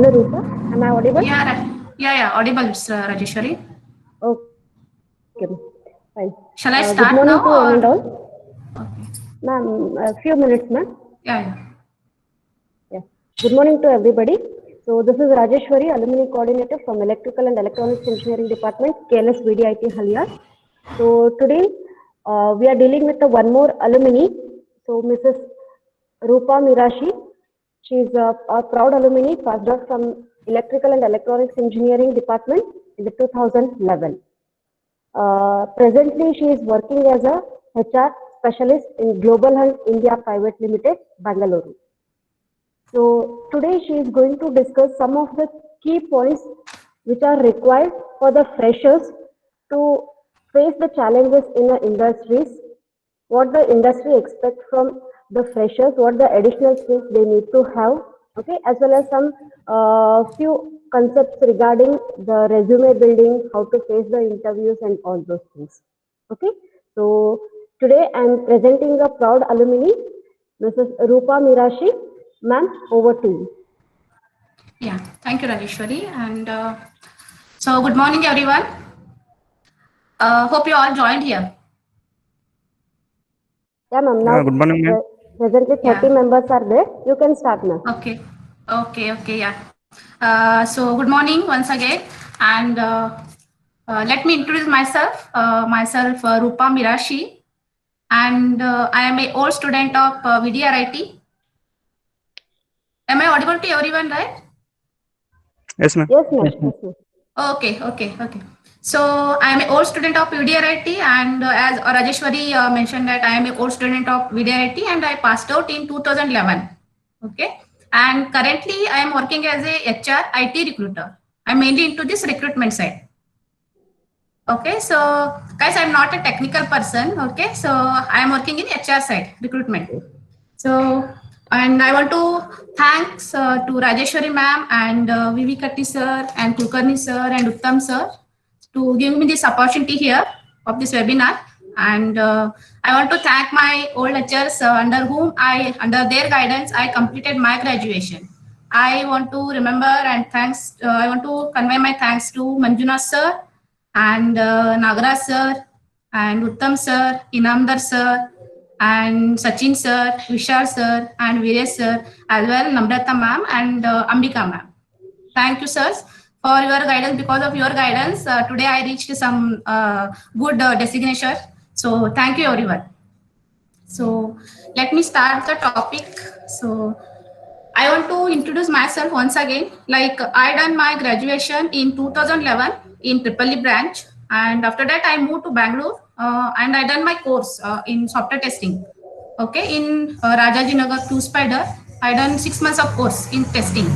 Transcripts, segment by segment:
Hello, Rupa. Am I audible? Yeah, audible, Rajeshwari. Okay, fine. Shall I Good start morning now to one or? and all. Okay. Ma'am, a few minutes, ma'am. Yeah. Yeah. Good morning to everybody. So this is Rajeshwari, Alumni Coordinator from Electrical and Electronics Engineering Department, KLS VDIT Halia. So today we are dealing with one more alumni. So Mrs. Rupa Mirashi. She is a proud alumni, passed out from Electrical and Electronics Engineering Department in the 2011. Presently, she is working as a HR specialist in Global Health India Private Limited, Bangalore. So today she is going to discuss some of the key points which are required for the freshers to face the challenges in the industries, what the industry expects from the freshers, what the additional skills they need to have, okay, as well as some few concepts regarding the resume building, how to face the interviews and all those things. Okay, so today I am presenting a proud alumni, Mrs. Rupa Mirashi. Ma'am, over to you. Yeah, thank you, Rajeshwari. And so, good morning, everyone. Hope you all joined here. Yeah, ma'am. Now, good morning, ma'am. Presently 30 members are there. You can start, ma'am. Okay, yeah. So, good morning once again. And let me introduce myself. Rupa Mirashi. And I am an old student of VDRIT. Am I audible to everyone, right? Yes, ma'am. Yes, ma'am. Yes, ma'am. Okay. So I am an old student of VDRIT, and as Rajeshwari mentioned that I am an old student of VDRIT, and I passed out in 2011. Okay, and currently I am working as a HR IT recruiter. I'm mainly into this recruitment side. Okay, so guys, I'm not a technical person. Okay, so I am working in HR side recruitment. So, and I want to thanks to Rajeshwari ma'am and Vivi Katti sir and Kulkarni sir and Uttam sir to give me this opportunity here of this webinar. And I want to thank my old lecturers under their guidance, I completed my graduation. I want to remember and thanks. I want to convey my thanks to Manjuna sir and Nagaraj sir and Uttam sir, Inamdar sir, and Sachin sir, Vishal sir, and Viresh sir, as well Namrata ma'am and Ambika ma'am. Thank you, sirs, for your guidance. Because of your guidance, today I reached some good designation. So thank you, everyone. So let me start the topic. So I want to introduce myself once again. Like I done my graduation in 2011 in Triple E branch, and after that I moved to Bangalore and I done my course in software testing. Okay, in Rajaji Nagar Q Spider, I done 6 months of course in testing.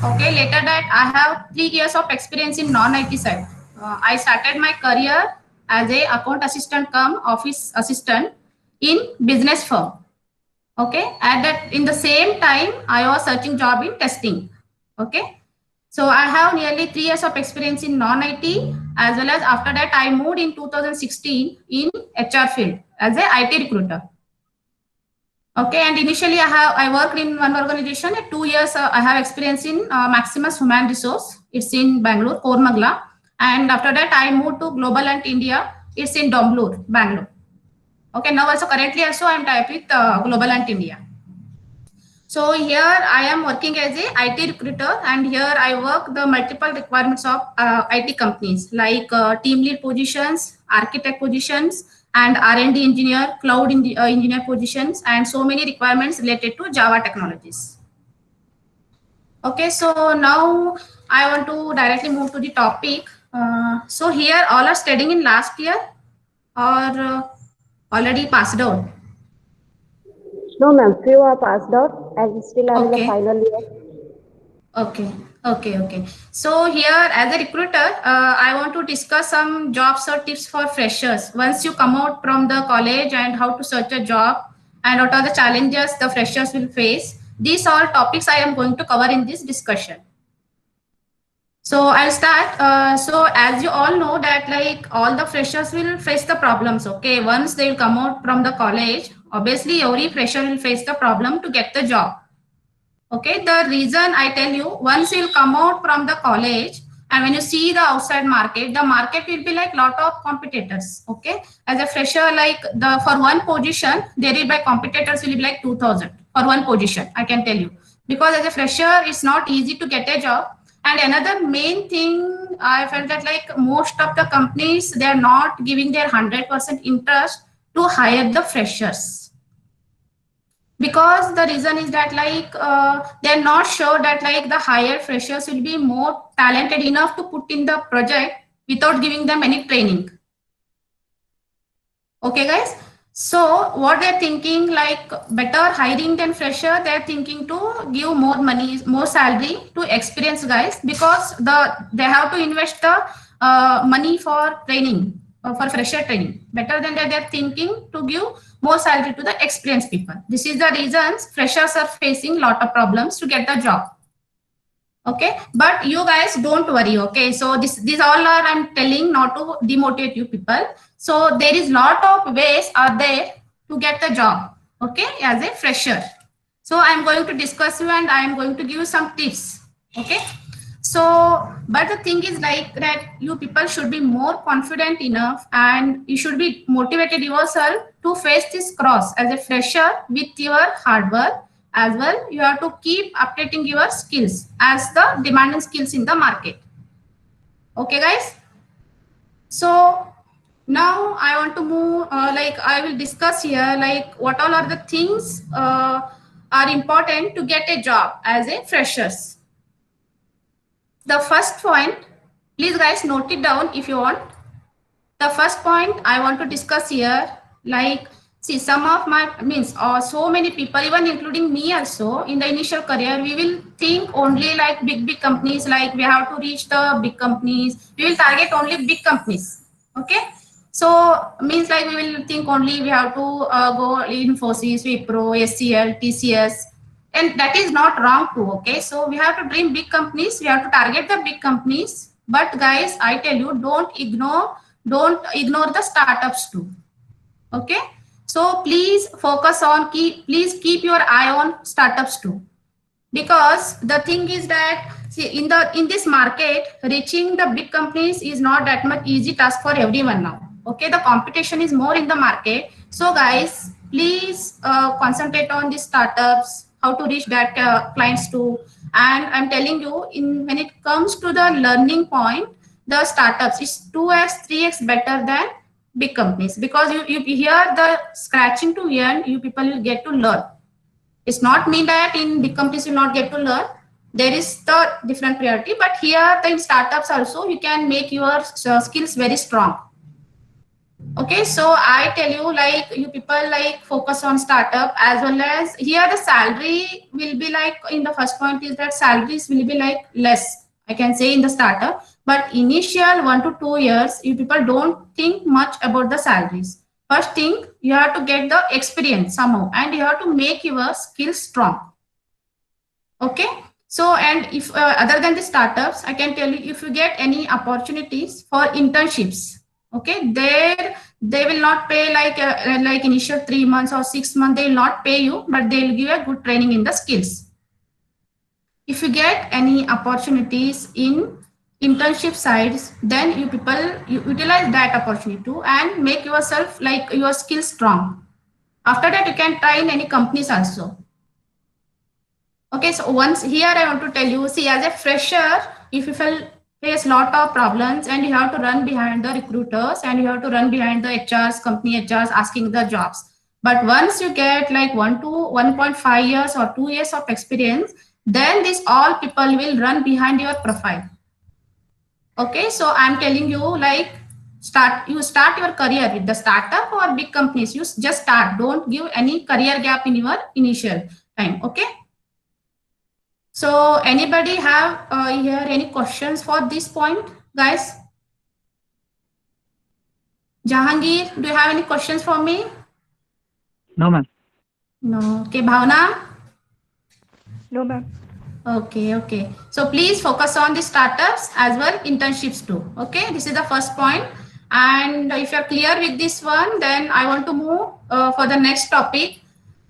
Okay, later that I have 3 years of experience in non-IT side. I started my career as a account assistant cum office assistant in business firm. Okay, at that in the same time I was searching job in testing. Okay, so I have nearly 3 years of experience in non-IT, as well as after that I moved in 2016 in HR field as a IT recruiter. Okay, and initially I worked in one organization. At 2 years I have experience in Maximus Human Resource. It's in Bangalore, Kormagla, and after that I moved to Global and India. It's in Domblur, Bangalore. Okay, now also currently also I am tied with Global and India. So here I am working as a IT recruiter, and here I work the multiple requirements of IT companies like team lead positions, architect positions, and R&D engineer, cloud engineer positions, and so many requirements related to Java technologies. Okay, so now I want to directly move to the topic. So here all are studying in last year or already passed out? No, ma'am. Few are passed out and still are in the final year. Okay. So here as a recruiter, I want to discuss some jobs or tips for freshers. Once you come out from the college and how to search a job and what are the challenges the freshers will face. These all topics I am going to cover in this discussion. So I'll start. So as you all know that like all the freshers will face the problems. Okay, once they will come out from the college, obviously every fresher will face the problem to get the job. Okay, the reason I tell you, once you'll come out from the college and when you see the outside market, the market will be like lot of competitors. Okay, as a fresher, like for one position, there will be competitors will be like 2,000 for one position. I can tell you, because as a fresher, it's not easy to get a job. And another main thing, I felt that like most of the companies, they are not giving their 100% interest to hire the freshers, because the reason is that like they're not sure that like the higher freshers will be more talented enough to put in the project without giving them any training. Okay guys, so what they're thinking, like better hiring than fresher, they're thinking to give more money, more salary to experienced guys, because they have to invest the money for training, for fresher training. Better than that, they're thinking to give more salary to the experienced people. This is the reasons freshers are facing lot of problems to get the job. Okay, but you guys don't worry. Okay, so these all are I'm telling not to demotivate you people. So there is lot of ways are there to get the job. Okay, as a fresher. So I'm going to discuss you and I'm going to give you some tips. Okay. So, but the thing is like that you people should be more confident enough and you should be motivated yourself to face this cross as a fresher with your hard work. As well, you have to keep updating your skills as the demanding skills in the market. Okay, guys. So now I want to move, like I will discuss here, like what all are the things are important to get a job as a freshers. The first point, please guys note it down if you want. The first point I want to discuss here, like, see, some of my so many people, even including me also, in the initial career, we will think only like big companies, like we have to reach the big companies. We will target only big companies. Okay. So means like we will think only we have to go in Infosys, Wipro, SCL, TCS, and that is not wrong too. Okay. So we have to dream big companies. We have to target the big companies. But guys, I tell you, don't ignore the startups too. Okay, so please focus on please keep your eye on startups too, because the thing is that, see, in this market, reaching the big companies is not that much easy task for everyone now. Okay, the competition is more in the market. So guys, please concentrate on the startups, how to reach that clients too. And I'm telling you, when it comes to the learning point, the startups is 2x 3x better than big companies, because you hear the scratching to earn, you people will get to learn. It's not mean that in big companies you not get to learn. There is the different priority, but here in startups also you can make your skills very strong. Okay, so I tell you, like you people like focus on startup, as well as here the salary will be like, in the first point is that salaries will be like less, I can say, in the startup. But initial 1 to 2 years, you people don't think much about the salaries. First thing, you have to get the experience somehow, and you have to make your skills strong. Okay. So, and if other than the startups, I can tell you, if you get any opportunities for internships, okay, they will not pay like initial 3 months or 6 months, they will not pay you, but they will give a good training in the skills. If you get any opportunities in internship sides, then you people utilize that opportunity too and make yourself like your skills strong. After that, you can try in any companies also. Okay, so once here I want to tell you, see, as a fresher, if you face lot of problems and you have to run behind the recruiters and you have to run behind the HRs, company HRs asking the jobs. But once you get like 1 to 1.5 years or 2 years of experience, then this all people will run behind your profile. Okay, so I'm telling you, like start your career with the startup or big companies. You just start. Don't give any career gap in your initial time. Okay. So anybody have here any questions for this point, guys? Jahangir, do you have any questions for me? No, ma'am. No. Okay, Bhavna? No, ma'am. Okay, okay. So please focus on the startups as well, internships too. Okay, this is the first point. And if you're clear with this one, then I want to move for the next topic.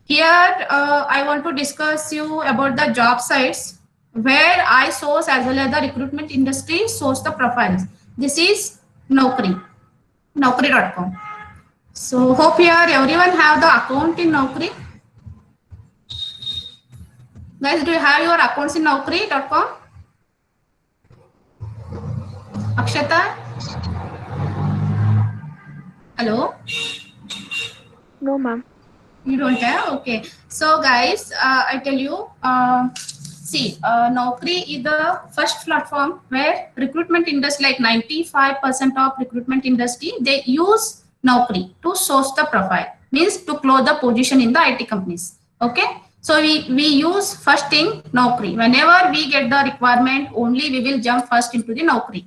Here, I want to discuss you about the job sites where I source as well as the recruitment industry source the profiles. This is Naukri, Naukri.com. So hope here everyone have the account in Naukri. Guys, do you have your accounts in Naukri.com? Akshata? Hello? No, ma'am. You don't have? Okay. So guys, I tell you, see, Naukri is the first platform where recruitment industry, like 95% of recruitment industry, they use Naukri to source the profile, means to close the position in the IT companies. Okay. So we use first thing Naukri. Whenever we get the requirement, only we will jump first into the Naukri.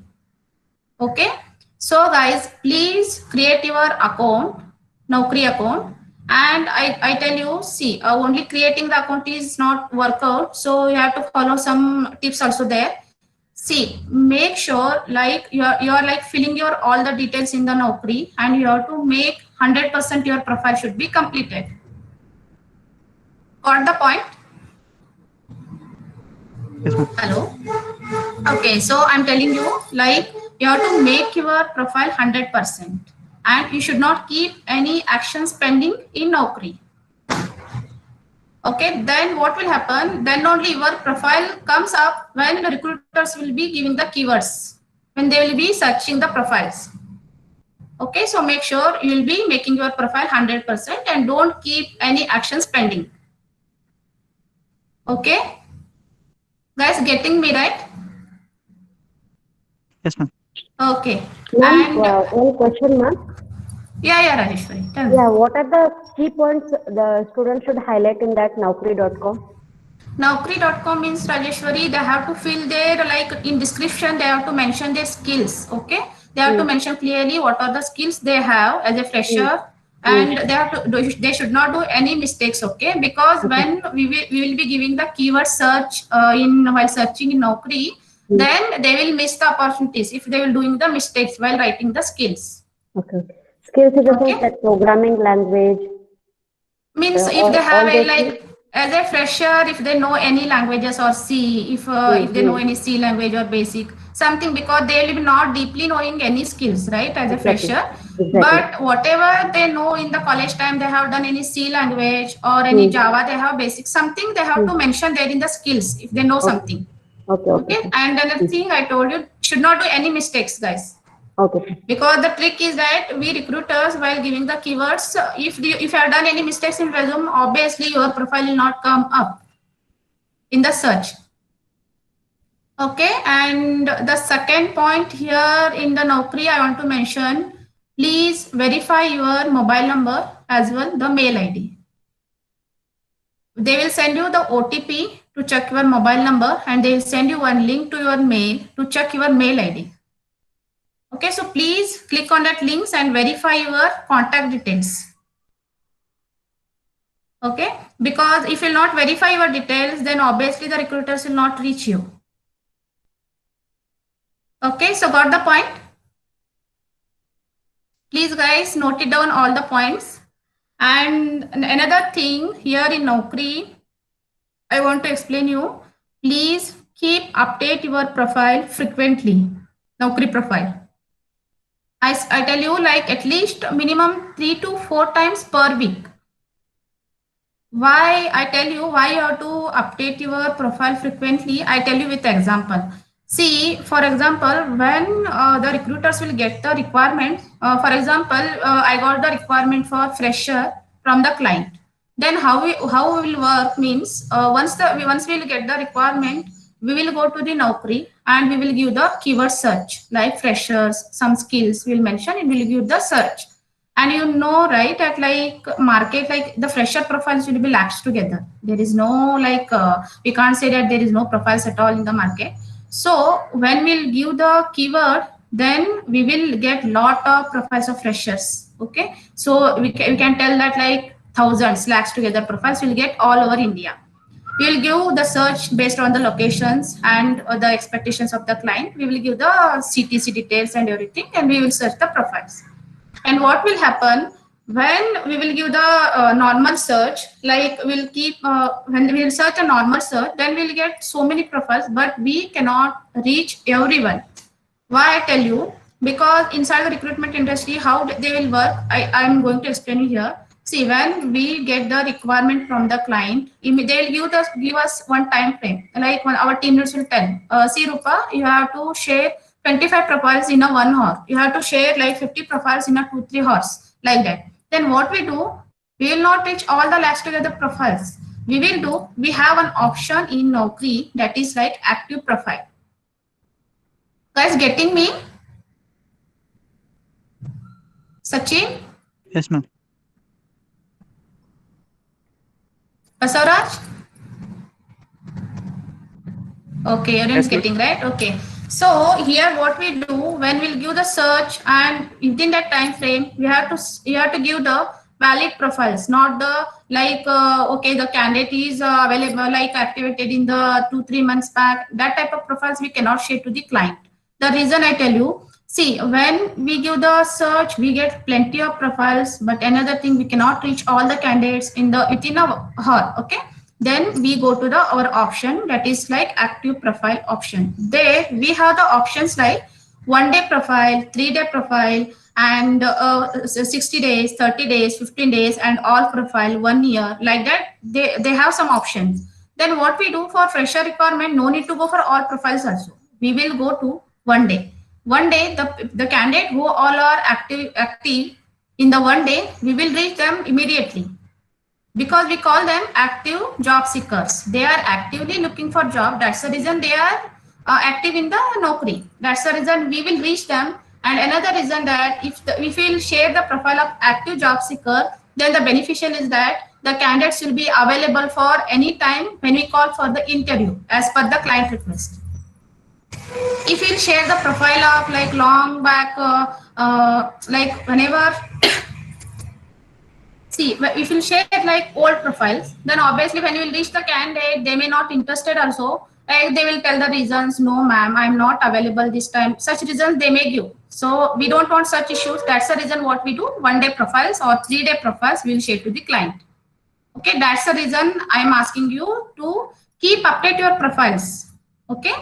Okay. So guys, please create your account, Naukri account. And I tell you, see, only creating the account is not work out. So you have to follow some tips also there. See, make sure like you're like filling your all the details in the Naukri, and you have to make 100% your profile should be completed. Got the point? Yes, ma'am. Hello. Okay, so I'm telling you, like you have to make your profile 100%, and you should not keep any actions pending in Naukri. Okay, then what will happen? Then only your profile comes up when the recruiters will be giving the keywords, when they will be searching the profiles. Okay, so make sure you will be making your profile 100% and don't keep any actions pending. Okay, guys, getting me right? Yes, ma'am. Okay, Ma'am, and one question, ma'am. yeah, Rajeshwari, tell me. Yeah, what are the key points the student should highlight in that Naukri.com? Naukri.com means Rajeshwari, they have to fill their, like in description, they have to mention their skills. Okay. They have to mention clearly what are the skills they have as a fresher, and they have to they should not do any mistakes. Okay. Because when we will be giving the keyword search while searching in Naukri, then they will miss the opportunities if they will doing the mistakes while writing the skills. Okay. Skills in the sense Okay. like programming language. Means if they have a like as a fresher, if they know any languages or C, if they know any C language or basic something, because they will be not deeply knowing any skills, right, as a fresher. But whatever they know in the college time, they have done any C language or any Java, they have basic something, they have to mention there in the skills if they know something. Okay. And another thing I told you, should not do any mistakes, guys. Okay. Because the trick is that we recruiters, while giving the keywords, if you have done any mistakes in resume, obviously your profile will not come up in the search. Okay, and the second point here in the Naukri, I want to mention, please verify your mobile number as well, the mail ID. They will send you the OTP to check your mobile number, and they will send you one link to your mail to check your mail ID. Okay, so please click on that links and verify your contact details. Okay, because if you will not verify your details, then obviously the recruiters will not reach you. Okay, so got the point? Please guys, note it down all the points. And another thing here in Naukri, I want to explain you, please keep update your profile frequently, Naukri profile. I tell you, like at least minimum 3 to 4 times per week. Why I tell you why you have to update your profile frequently? I tell you with example. See, for example, when the recruiters will get the requirement, for example, I got the requirement for fresher from the client. Then how we will work means once we will get the requirement, we will go to the Naukri and we will give the keyword search like freshers, some skills we'll mention, and we'll give the search. And you know, right, at like market, like the fresher profiles will be latched together. There is no like, we can't say that there is no profiles at all in the market. So when we'll give the keyword, then we will get lot of profiles of freshers. Okay. So we can tell that like thousands latched together profiles will get all over India. We will give the search based on the locations and the expectations of the client. We will give the CTC details and everything, and we will search the profiles. And what will happen when we will give the normal search, like we'll keep when we'll search a normal search, then we'll get so many profiles, but we cannot reach everyone. Why I tell you? Because inside the recruitment industry, how they will work, I'm going to explain you here. See, when we get the requirement from the client, they'll give us one time frame. Like when our team leads will tell, see Rupa, you have to share 25 profiles in a 1 hour. You have to share like 50 profiles in a 2-3 hours, like that. Then what we do, we will not reach all the last together profiles. We have an option in Naukri that is like active profile. Guys, getting me? Sachin? Yes, ma'am. Basavraj? Okay, everyone's getting right. Okay. So here what we do, when we'll give the search and within that time frame, you have to give the valid profiles, not the like okay, the candidate is available, like activated in the 2-3 months back. That type of profiles we cannot share to the client. The reason I tell you, see, when we give the search, we get plenty of profiles, but another thing, we cannot reach all the candidates within a hour. Okay. Then we go to our option that is like active profile option. There we have the options like 1-day profile, 3-day profile, and 60 days, 30 days, 15 days, and all profile 1 year, like that. They have some options. Then what we do for fresher requirement, no need to go for all profiles also. We will go to 1 day. 1 day, the candidate who all are active in the 1 day, we will reach them immediately. Because we call them active job seekers. They are actively looking for job. That's the reason they are active in the Naukri. That's the reason we will reach them. And another reason that if we will share the profile of active job seeker, then the beneficial is that the candidates will be available for any time when we call for the interview as per the client request. If we'll share the profile of like long back, like whenever see, if you share like old profiles, then obviously when you will reach the candidate, they may not interested also. Like they will tell the reasons, no ma'am, I'm not available this time. Such reasons they may give. So we don't want such issues. That's the reason what we do, 1-day profiles or 3-day profiles we will share to the client. Okay, that's the reason I'm asking you to keep update your profiles. Okay,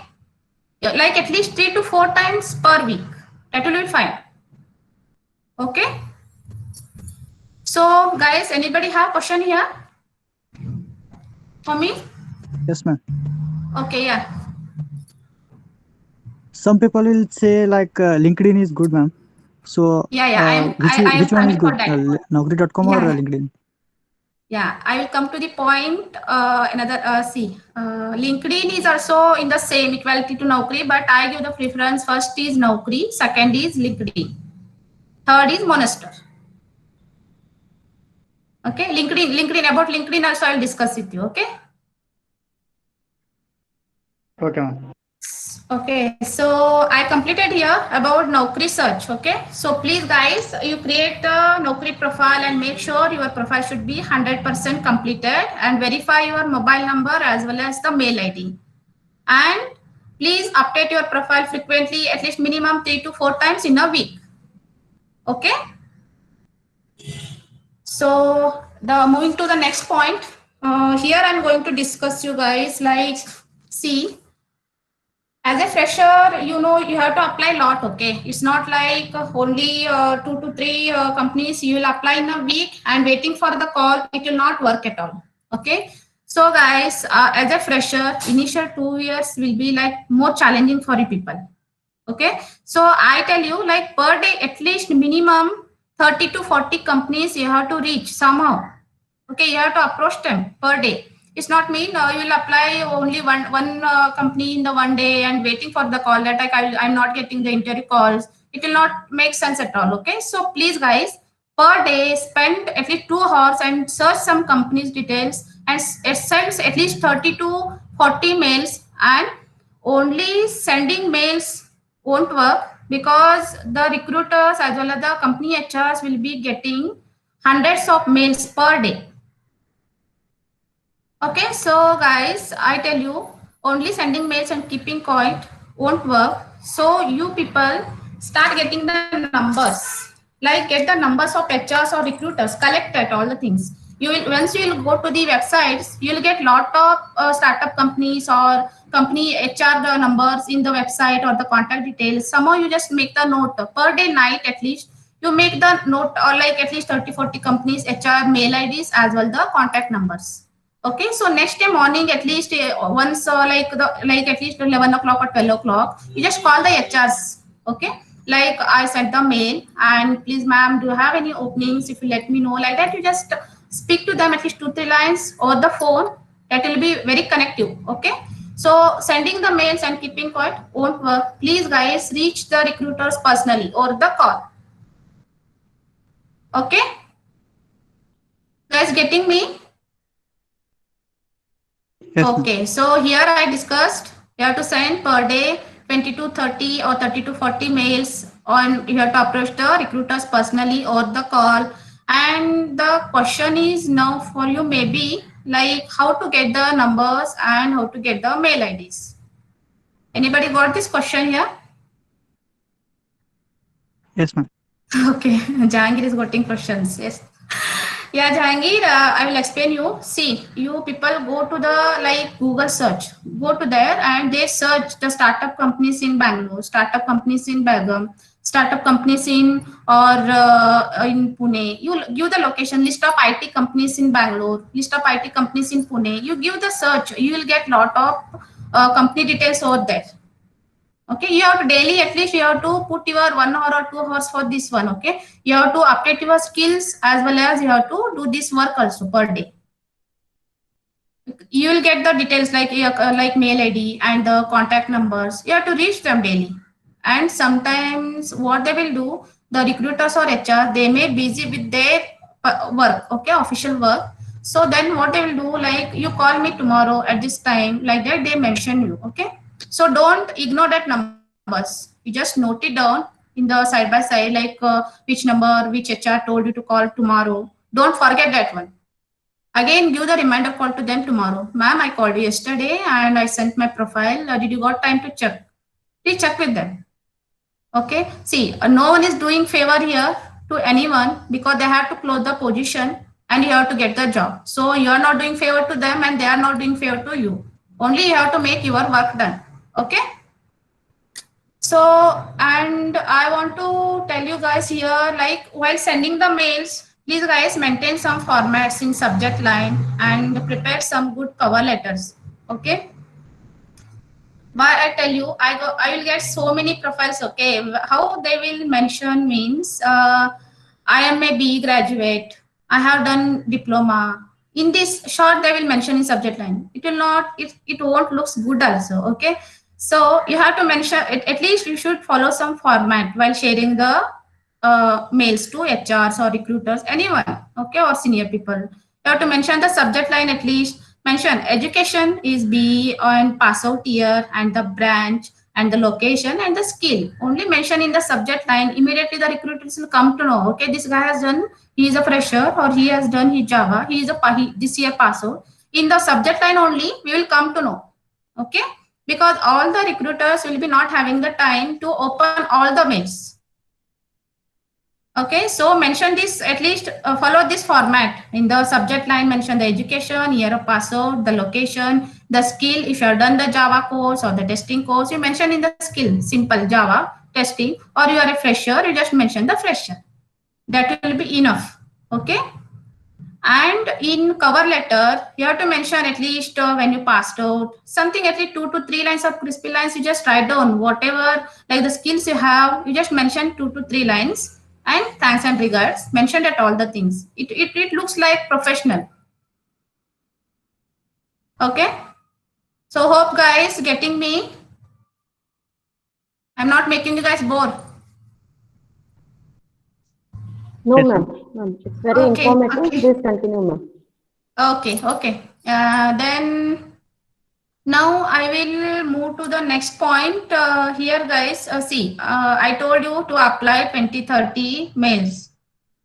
like at least 3 to 4 times per week. That will be fine. Okay. So guys, anybody have question here for me? Yes, ma'am. Okay, yeah. Some people will say like LinkedIn is good, ma'am. So which one is good? Naukri.com or LinkedIn? Yeah, I will come to the point. LinkedIn is also in the same equality to Naukri, but I give the preference. First is Naukri, second is LinkedIn, third is Monster. Okay, LinkedIn, about LinkedIn also I'll discuss with you. Okay. Okay, ma'am. Okay, so I completed here about Naukri search. Okay, so please guys, you create the Naukri profile and make sure your profile should be 100% completed and verify your mobile number as well as the mail ID. And please update your profile frequently, at least minimum 3 to 4 times in a week. Okay. So moving to the next point, here I'm going to discuss you guys like, see, as a fresher, you know, you have to apply a lot. Okay, it's not like only 2 to 3 companies you will apply in a week and waiting for the call. It will not work at all. Okay, so guys, as a fresher, initial 2 years will be like more challenging for you people. Okay, so I tell you, like per day, at least minimum 30 to 40 companies you have to reach somehow. Okay, you have to approach them per day. It's not mean you will apply only one company in the 1 day and waiting for the call that I'm not getting the interview calls. It will not make sense at all. Okay, so please guys, per day spend at least 2 hours and search some companies details and send at least 30 to 40 mails. And only sending mails won't work because the recruiters as well as the company HRs will be getting hundreds of mails per day. Okay, so guys, I tell you, only sending mails and keeping quiet won't work. So you people start getting the numbers. like get the numbers of HRs or recruiters, collect that all the things. You will, once you will go to the websites, you will get lot of startup companies or company HR numbers in the website or the contact details. Somehow you just make the note per day night at least. You make the note or like at least 30-40 companies HR mail IDs as well the contact numbers. Okay, so next day morning at least once like at least 11 o'clock or 12 o'clock, you just call the HRs. Okay, like I sent the mail and please ma'am, do you have any openings? If you let me know, like that you just speak to them at least 2-3 lines over the phone. That will be very connective. Okay, so sending the mails and keeping quiet won't work. Please guys, reach the recruiters personally or the call. Okay, guys, getting me? Yes, okay, so here I discussed you have to send per day 20 to 30 or 30 to 40 mails on, you have to approach the recruiters personally or the call. And the question is now for you maybe like how to get the numbers and how to get the mail IDs. Anybody got this question here? Yes, ma'am. Okay, Jahangir is getting questions. Yes. Yeah, Jahangir, I will explain you. See, you people go to the like Google search, go to there and they search the startup companies in Bangalore, startup companies in Belgaum, startup companies in or in Pune. You give the location, list of IT companies in Bangalore, list of IT companies in Pune. You give the search, you will get lot of company details over there. Okay, you have to daily at least you have to put your 1 hour or 2 hours for this one. Okay, you have to update your skills as well as you have to do this work also per day. You will get the details like mail ID and the contact numbers. You have to reach them daily. And sometimes what they will do, the recruiters or HR, they may busy with their work, okay, official work. So then what they will do, like you call me tomorrow at this time, like that they mention you. Okay, so don't ignore that numbers. You just note it down in the side by side, like which number, which HR told you to call tomorrow. Don't forget that one. Again, give the reminder call to them tomorrow. Ma'am, I called you yesterday and I sent my profile. Did you got time to check? Please check with them. Okay. See, no one is doing favor here to anyone because they have to close the position and you have to get the job. So you are not doing favor to them and they are not doing favor to you. Only you have to make your work done. Okay. So, and I want to tell you guys here, like while sending the mails, please guys maintain some formats in subject line and prepare some good cover letters. Okay. Why I tell you, I will get so many profiles. Okay. How they will mention means, I am a B graduate. I have done diploma. In this short, they will mention in subject line. It will not, it won't looks good also. Okay. So you have to mention, at least you should follow some format while sharing the mails to HRs or recruiters, anyone, okay, or senior people. You have to mention the subject line at least. Mention education is B and pass out year and the branch and the location and the skill. Only mention in the subject line. Immediately the recruiters will come to know, okay, this guy has done, he is a fresher or he has done his Java, he is this year pass out. In the subject line only, we will come to know, okay, because all the recruiters will be not having the time to open all the mails. Okay, so mention this, at least follow this format. In the subject line, mention the education, year of pass out, the location, the skill. If you have done the Java course or the testing course, you mention in the skill, simple Java testing, or you are a fresher, you just mention the fresher. That will be enough. Okay. And in cover letter, you have to mention at least when you passed out, something at least 2 to 3 lines of crispy lines. You just write down whatever, like the skills you have, you just mention 2 to 3 lines. And thanks and regards, mentioned at all the things. It looks like professional. Okay. So hope guys getting me. I'm not making you guys bored. No, ma'am. It's very informative. Okay. Please continue, ma'am. Okay. Then now I will move to the next point here, guys. See, I told you to apply 20-30 mails.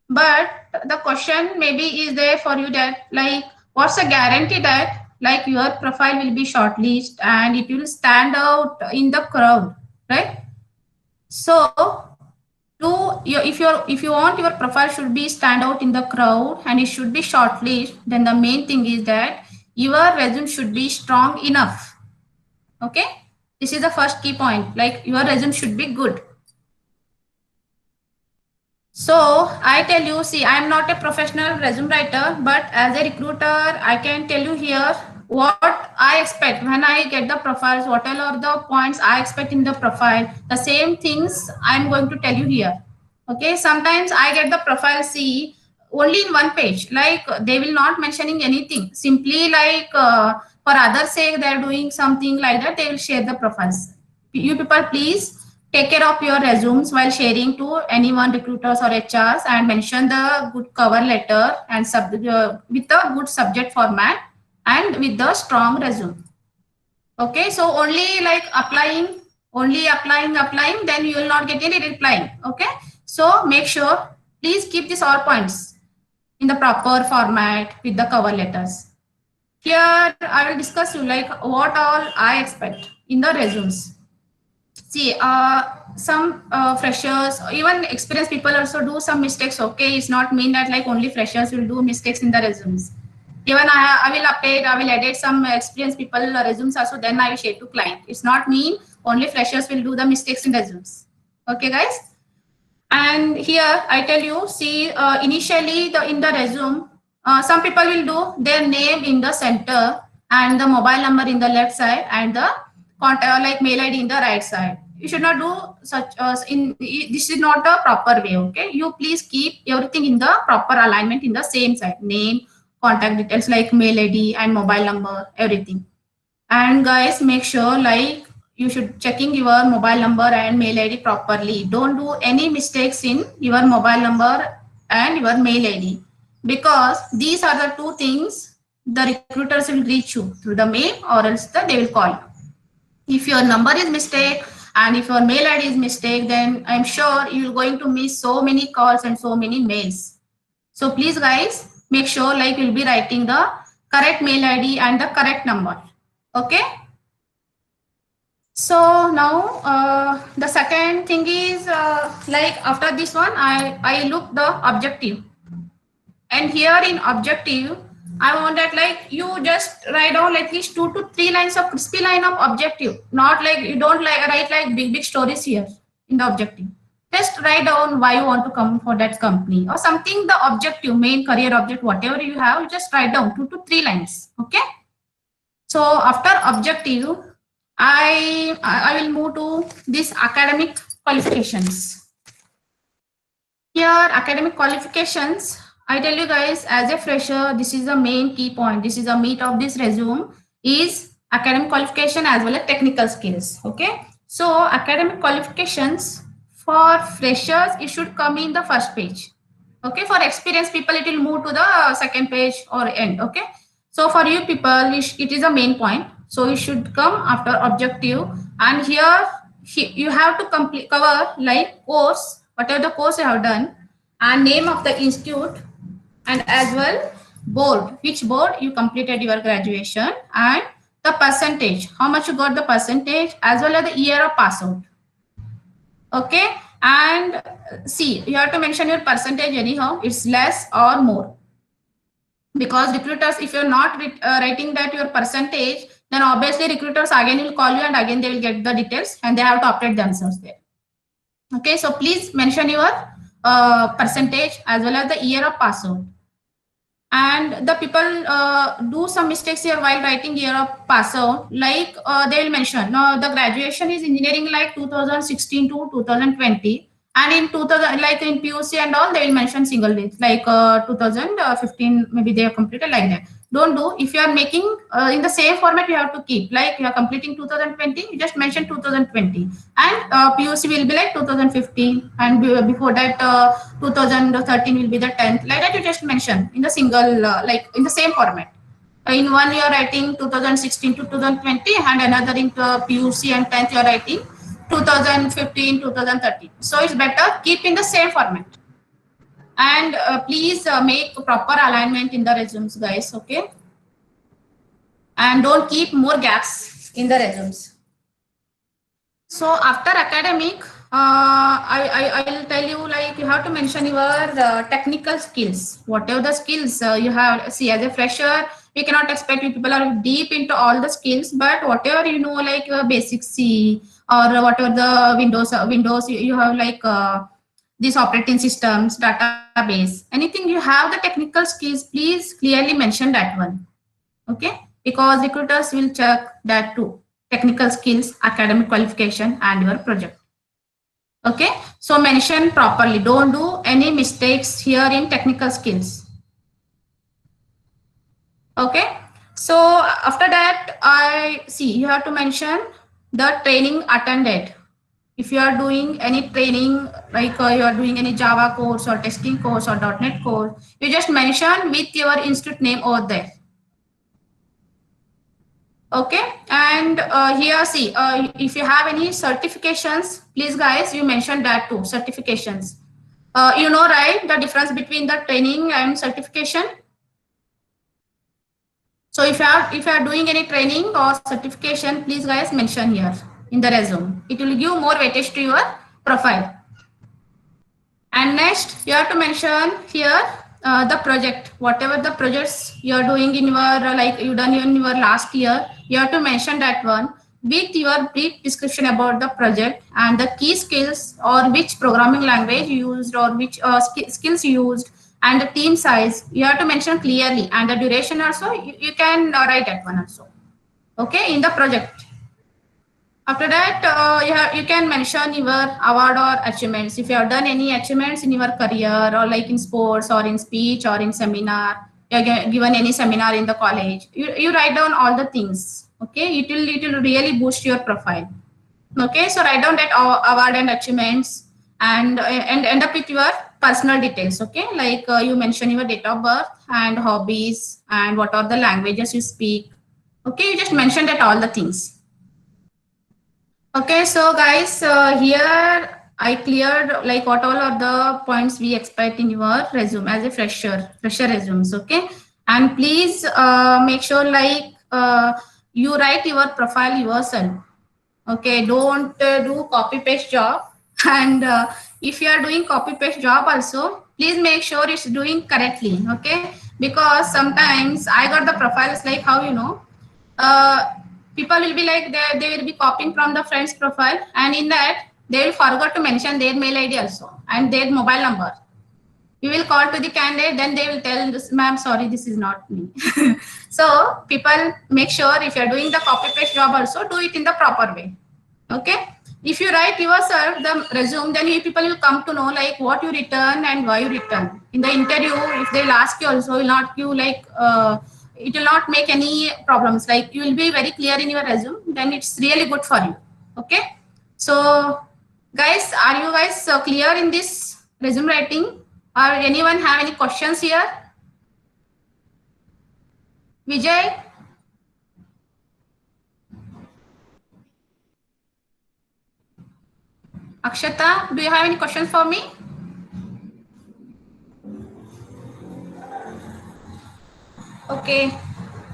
But the question maybe is there for you that like, what's the guarantee that like your profile will be shortlisted and it will stand out in the crowd, right? So if you want your profile should be stand out in the crowd and it should be shortlisted, then the main thing is that your resume should be strong enough. Okay, this is the first key point, like your resume should be good. So I tell you, see, I am not a professional resume writer, but as a recruiter, I can tell you here what I expect when I get the profiles, what are the points I expect in the profile. The same things I'm going to tell you here. Okay, sometimes I get the profile, see, only in one page, like they will not mentioning anything, simply like for others sake they're doing something like that, they will share the profiles. You people please take care of your resumes while sharing to anyone, recruiters or HRs, and mention the good cover letter and with a good subject format and with the strong resume. Okay, so only like applying, then you will not get any replying. Okay, so make sure, please keep these all points in the proper format with the cover letters. Here I will discuss you like what all I expect in the resumes. See, some freshers, even experienced people also do some mistakes. Okay, it's not mean that like only freshers will do mistakes in the resumes. Even I will edit some experienced people resumes also, then I will share to client. It's not mean only freshers will do the mistakes in resumes. Okay, guys. And here I tell you, see, initially in the resume, some people will do their name in the center and the mobile number in the left side and the contact like mail ID in the right side. You should not do such this is not a proper way. Okay, you please keep everything in the proper alignment in the same side, name, contact details like mail ID and mobile number, everything. And guys, make sure like you should checking your mobile number and mail ID properly. Don't do any mistakes in your mobile number and your mail ID, because these are the two things the recruiters will reach you through the mail or else they will call you. If your number is mistake and if your mail ID is mistake, then I'm sure you're going to miss so many calls and so many mails. So please guys, make sure like you'll be writing the correct mail ID and the correct number. Okay. So now the second thing is like after this one, I look the objective, and here in objective, I want that like you just write down at least 2 to 3 lines of crispy line of objective. Not like you don't like write like big stories here in the objective. Just write down why you want to come for that company or something. The objective, main career object, whatever you have, you just write down 2 to 3 lines. Okay. So after objective, I will move to these academic qualifications. Here academic qualifications, I tell you guys, as a fresher, this is the main key point. This is the meat of this resume is academic qualification as well as technical skills. Okay. So academic qualifications for freshers, it should come in the first page. Okay. For experienced people, it will move to the second page or end. Okay. So for you people, it is a main point. So it should come after objective, and here you have to cover like course, whatever the course you have done, and name of the institute, and as well board, which board you completed your graduation, and the percentage, how much you got the percentage, as well as the year of pass out. Okay, and see, you have to mention your percentage anyhow, it's less or more, because recruiters, if you're not writing that your percentage, then obviously recruiters again will call you and again they will get the details and they have to update themselves there. Okay, so please mention your percentage as well as the year of pass out. And the people do some mistakes here while writing year of pass out, like they will mention the graduation is engineering like 2016 to 2020, and in 2000 like in PUC and all they will mention single dates like 2015 maybe they have completed like that. Don't do. If you are making in the same format, you have to keep like you are completing 2020, you just mention 2020, and PUC will be like 2015, and before that 2013 will be the 10th, like that you just mention in the single like in the same format. In one you are writing 2016 to 2020, and another in PUC and 10th you are writing 2015 2013. So it's better keep in the same format. And please make proper alignment in the resumes, guys. Okay. And don't keep more gaps in the resumes. So after academic, I will tell you, like, you have to mention your technical skills, whatever the skills you have. See, as a fresher, we cannot expect you people are deep into all the skills, but whatever you know, like your basic C or whatever the Windows you have, like these operating systems, database, anything you have the technical skills, please clearly mention that one. Okay, because recruiters will check that too: technical skills, academic qualification, and your project. Okay, so mention properly. Don't do any mistakes here in technical skills. Okay, so after that, I see you have to mention the training attended. If you are doing any training, like you are doing any Java course or testing course or .NET course, you just mention with your institute name over there. Okay, and here see, if you have any certifications, please guys, you mention that too, certifications. You know, right, the difference between the training and certification. So if you are doing any training or certification, please guys mention here in the resume. It will give more weightage to your profile. And next, you have to mention here the project, whatever the projects you are doing in your like you done in your last year, you have to mention that one with your brief description about the project and the key skills or which programming language you used or which skills you used and the team size. You have to mention clearly, and the duration also you can write that one also. Okay, in the project. After that, you can mention your award or achievements. If you have done any achievements in your career or like in sports or in speech or in seminar, you have given any seminar in the college, you write down all the things. Okay, it will really boost your profile. Okay, so write down that award and achievements and end up with your personal details. Okay, like you mention your date of birth and hobbies and what are the languages you speak. Okay, you just mention that all the things. Okay, so guys, here I cleared like what all are the points we expect in your resume as a fresher resumes. Okay, and please make sure like you write your profile yourself. Okay, don't do copy paste job. And if you are doing copy paste job also, please make sure it's doing correctly. Okay, because sometimes I got the profiles like how you know. People will be like they will be copying from the friend's profile, and in that they will forget to mention their mail ID also and their mobile number. You will call to the candidate, then they will tell this, ma'am, sorry, this is not me. So people make sure if you are doing the copy paste job also, do it in the proper way. Okay, if you write yourself the resume, then people will come to know like what you return and why you return. In the interview, if they'll ask you also, will not you like it will not make any problems. Like you will be very clear in your resume, then it's really good for you. Okay, so guys, are you guys clear in this resume writing, or anyone have any questions here? Vijay, Akshata, do you have any questions for me? Okay,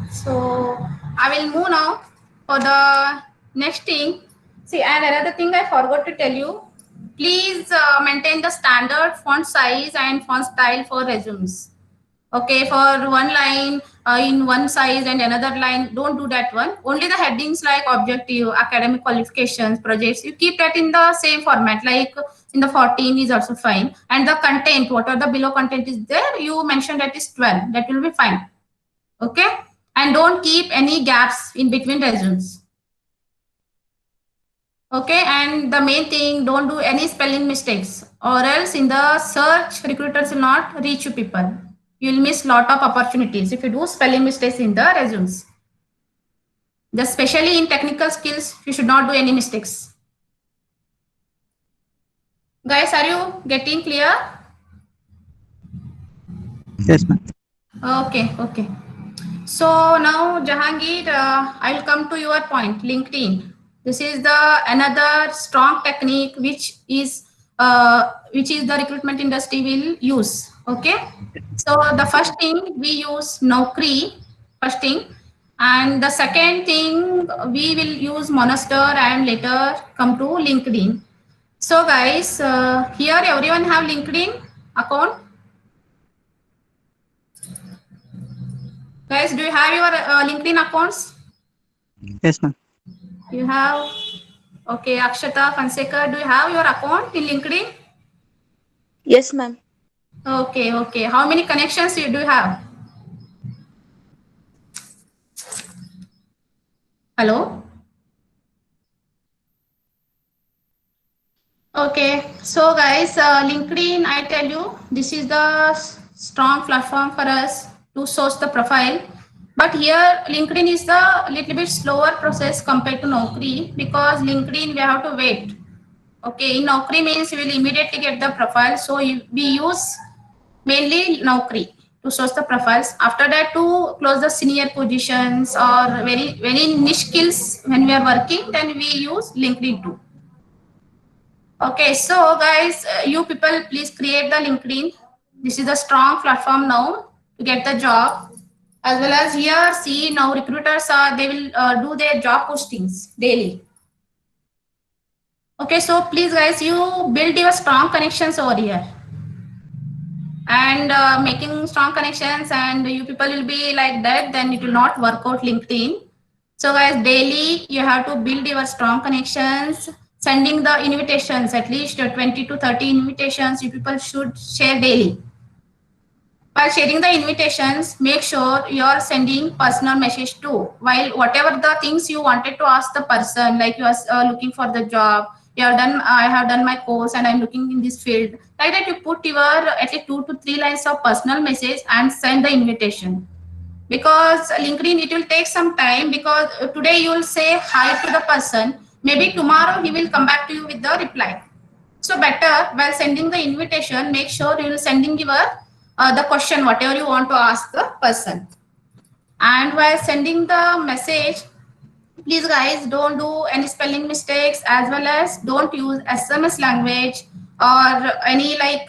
so I will move now for the next thing. See, and another thing I forgot to tell you, please maintain the standard font size and font style for resumes. Okay, for one line in one size and another line, don't do that one. Only the headings like objective, academic qualifications, projects, you keep that in the same format, like in the 14 is also fine. And the content, what are the below content is there, you mention that is 12, that will be fine. Okay, and don't keep any gaps in between resumes. Okay, and the main thing, don't do any spelling mistakes, or else in the search, recruiters will not reach you people. You'll miss lot of opportunities if you do spelling mistakes in the resumes. Especially in technical skills, you should not do any mistakes. Guys, are you getting clear? Yes, ma'am. Okay, okay. So now, Jahangir, I will come to your point, LinkedIn. This is the another strong technique which is the recruitment industry will use. Okay. So the first thing we use Naukri, first thing, and the second thing we will use Monster and later come to LinkedIn. So guys, here everyone have LinkedIn account. Guys, do you have your LinkedIn accounts? Yes, ma'am. You have. Okay, Akshata Fonseca, do you have your account in LinkedIn? Yes, ma'am. Okay, okay. How many connections you do have? Hello? Okay, so guys, LinkedIn, I tell you, this is the strong platform for us to source the profile. But here, LinkedIn is the little bit slower process compared to Naukri, because LinkedIn we have to wait. Okay, in Naukri means we will immediately get the profile. So we use mainly Naukri to source the profiles. After that, to close the senior positions or very niche skills when we are working, then we use LinkedIn too. Okay, so guys, you people please create the LinkedIn. This is a strong platform now to get the job. As well as here, see now recruiters are, they will do their job postings daily. Okay, so please guys, you build your strong connections over here. And making strong connections, and you people will be like that, then it will not work out LinkedIn. So guys, daily you have to build your strong connections, sending the invitations, at least 20 to 30 invitations you people should share daily. While sharing the invitations, make sure you are sending personal message too. While whatever the things you wanted to ask the person, like you are looking for the job, you are done, I have done my course and I'm looking in this field. Like that, you put your at least 2 to 3 lines of personal message and send the invitation. Because LinkedIn, it will take some time, because today you will say hi to the person. Maybe tomorrow he will come back to you with the reply. So better while sending the invitation, make sure you will sending your the question, whatever you want to ask the person. And while sending the message, please guys, don't do any spelling mistakes, as well as don't use SMS language or any like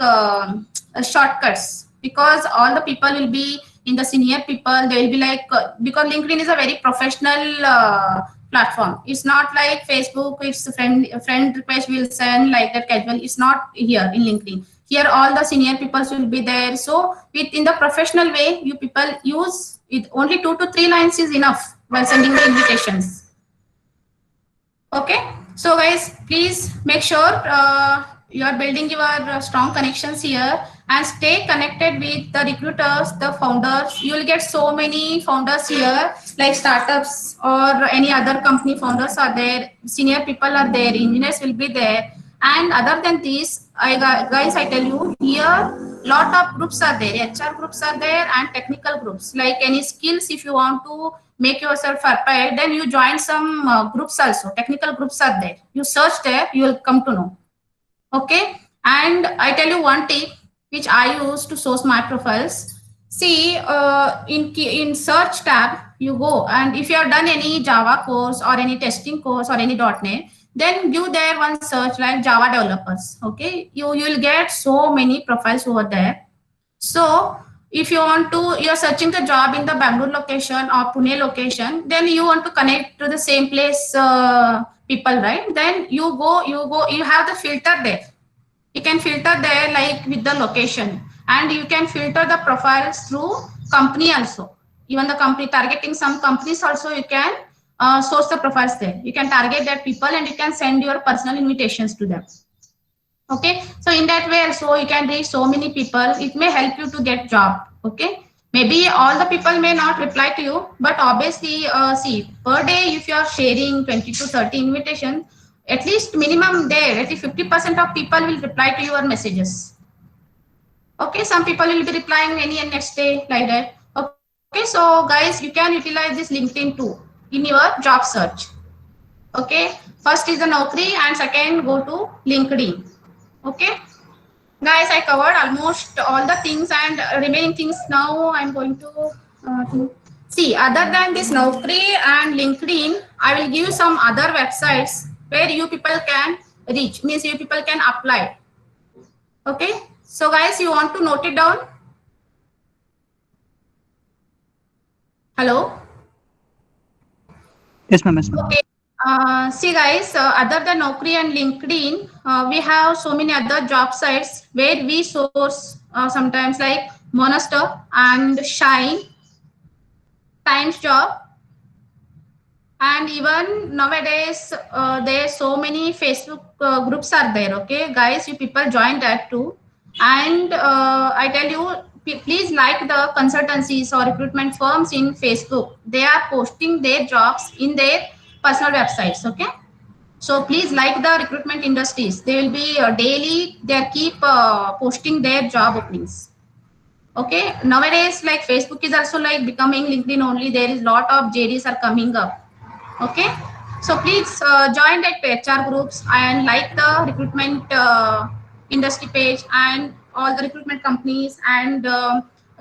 shortcuts, because all the people will be in the senior people, they will be like, because LinkedIn is a very professional platform. It's not like Facebook, it's friend request will send like that casual. It's not here in LinkedIn. Here all the senior people will be there. So with in the professional way, you people use it, only 2 to 3 lines is enough while sending the invitations. Okay, so guys, please make sure you are building your strong connections here and stay connected with the recruiters, the founders. You will get so many founders here, like startups or any other company founders are there, senior people are there, engineers will be there. And other than this, guys, I tell you, here lot of groups are there, HR groups are there, and technical groups. Like any skills, if you want to make yourself prepared, then you join some groups also. Technical groups are there. You search there, you will come to know. Okay, and I tell you one tip which I use to source my profiles. See, in search tab, you go, and if you have done any Java course or any testing course or any .NET, then give there one search like Java developers. Okay, you will get so many profiles over there. So if you want to, you're searching the job in the Bangalore location or Pune location, then you want to connect to the same place people, right? Then you go, you have the filter there. You can filter there like with the location, and you can filter the profiles through company also. Even the company, targeting some companies also, you can source the profiles there. You can target that people and you can send your personal invitations to them. Okay, so in that way also you can reach so many people. It may help you to get job. Okay, maybe all the people may not reply to you, but obviously see, per day if you are sharing 20 to 30 invitations, at least minimum there, at least 50% of people will reply to your messages. Okay, some people will be replying any and next day, like that. Okay, so guys, you can utilize this LinkedIn too in your job search. Okay, first is the Naukri and second go to LinkedIn. Okay, guys, I covered almost all the things, and remaining things now I'm going to see. Other than this Naukri and LinkedIn, I will give you some other websites where you people can reach, means you people can apply. Okay, so guys, you want to note it down? Hello? Yes, ma'am. Yes, ma'am. Okay, See guys, other than Naukri and LinkedIn, we have so many other job sites where we source sometimes like Monster and Shine, Times Job, and even nowadays there's so many Facebook groups are there. Okay, guys, you people join that too. And I tell you, please like the consultancies or recruitment firms in Facebook. They are posting their jobs in their personal websites. Okay. So please like the recruitment industries. They will be daily, they keep posting their job openings. Okay. Nowadays, like Facebook is also like becoming LinkedIn only. There is lot of JDs are coming up. Okay. So please join that HR groups and like the recruitment industry page and all the recruitment companies, and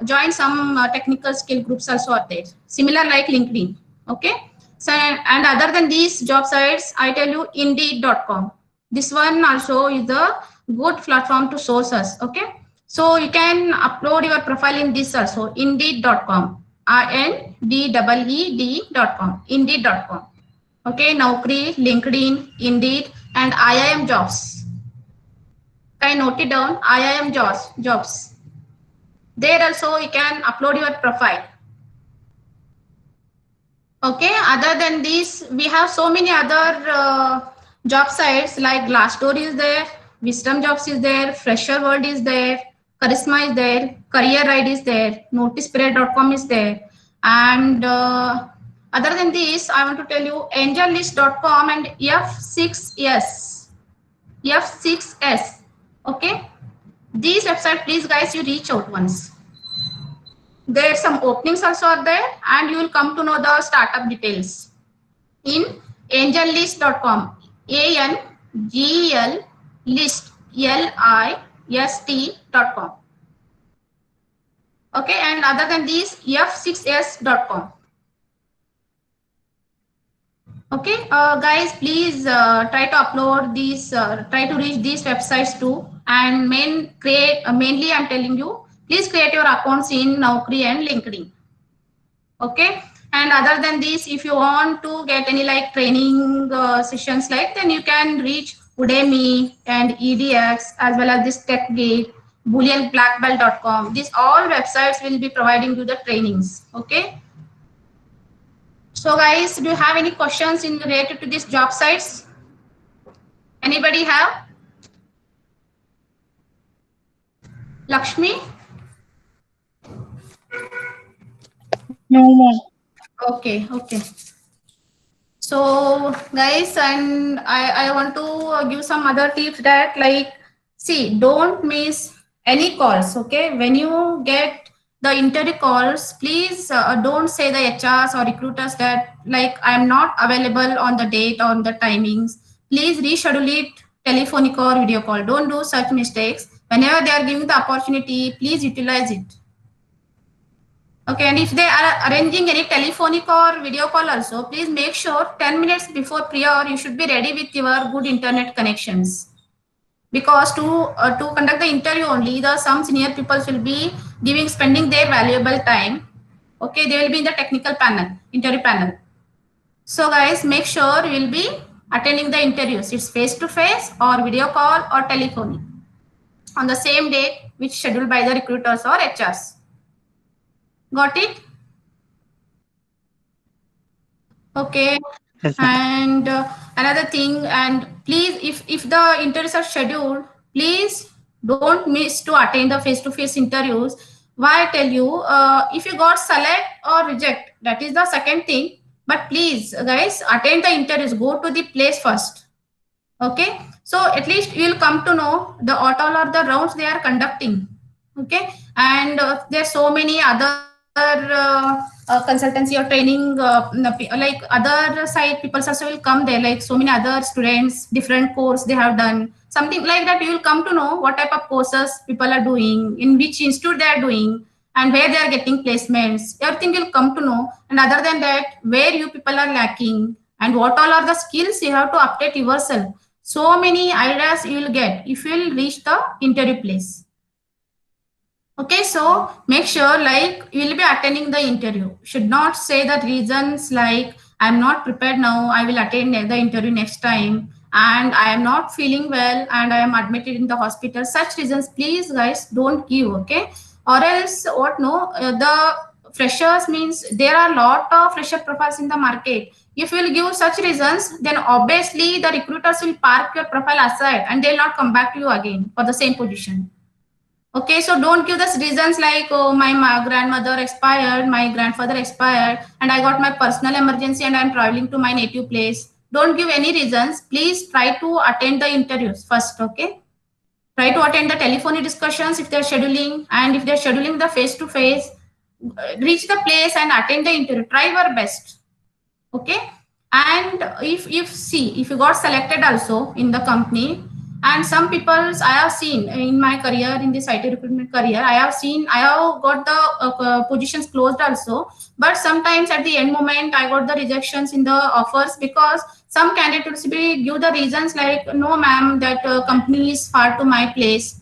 join some technical skill groups also are there. Similar like LinkedIn. Okay. So, and other than these job sites, I tell you Indeed.com. This one also is a good platform to source us. Okay. So you can upload your profile in this also, Indeed.com. INDEED.com. Indeed.com. Okay. Naukri, LinkedIn, Indeed, and IIM Jobs. Can I note it down? IIM Jobs. There also you can upload your profile. Okay, other than this, we have so many other job sites like Glassdoor is there, Wisdom Jobs is there, Fresher World is there, Charisma is there, Career Ride is there, NoticePeriod.com is there, and other than this, I want to tell you AngelList.com and F6S. F6S. Okay, these websites, please guys, you reach out once. There some openings also are there, and you will come to know the startup details in angellist.com. ANGEL list LIST.com. Okay, and other than these, F6S.com. Okay, guys, please try to upload these, try to reach these websites too, and mainly I'm telling you, please create your accounts in Naukri and LinkedIn. Okay. And other than this, if you want to get any like training sessions like, then you can reach Udemy and EDX as well as this TechGate, BooleanBlackBelt.com. These all websites will be providing you the trainings. Okay. So guys, do you have any questions in related to these job sites? Anybody have? Lakshmi? No, ma'am. Okay. So guys, and I want to give some other tips that like, see, don't miss any calls. Okay, when you get the interview calls, please don't say the HRs or recruiters that like I'm not available on the date, on the timings. Please reschedule it, telephonic or video call. Don't do such mistakes. Whenever they are giving the opportunity, please utilize it. Okay, and if they are arranging any telephonic or video call also, please make sure 10 minutes before prior, you should be ready with your good internet connections. Because to conduct the interview only, some senior people will be spending their valuable time. Okay, they will be in the technical panel, interview panel. So guys, make sure you will be attending the interviews. It's face-to-face or video call or telephonic on the same date which scheduled by the recruiters or HRs. Got it? Okay. Yes, and another thing, and please, if the interviews are scheduled, please don't miss to attend the face-to-face interviews. Why I tell you, if you got select or reject, that is the second thing. But please, guys, attend the interviews. Go to the place first. Okay. So at least you will come to know the all or the rounds they are conducting. Okay. And there's so many other consultancy or training, like other side people also will come there, like so many other students, different course they have done, something like that. You will come to know what type of courses people are doing, in which institute they are doing, and where they are getting placements. Everything will come to know. And other than that, where you people are lacking and what all are the skills you have to update yourself. So many ideas you will get if you will reach the interview place. Okay, so make sure like you will be attending the interview. Should not say the reasons like I'm not prepared now, I will attend the interview next time, and I am not feeling well and I am admitted in the hospital. Such reasons, please guys, don't give, okay? Or else what, no, the freshers means there are a lot of fresher profiles in the market. If you will give such reasons, then obviously the recruiters will park your profile aside and they'll not come back to you again for the same position. Okay, so don't give us reasons like, oh, my grandmother expired, my grandfather expired, and I got my personal emergency and I'm traveling to my native place. Don't give any reasons. Please try to attend the interviews first, okay? Try to attend the telephonic discussions if they're scheduling, and if they're scheduling the face-to-face, reach the place and attend the interview. Try your best, okay? And if you got selected also in the company, and some people I have seen in my career, in this IT recruitment career, I have got the positions closed also, but sometimes at the end moment I got the rejections in the offers because some candidates will give the reasons like, no ma'am, that company is far to my place.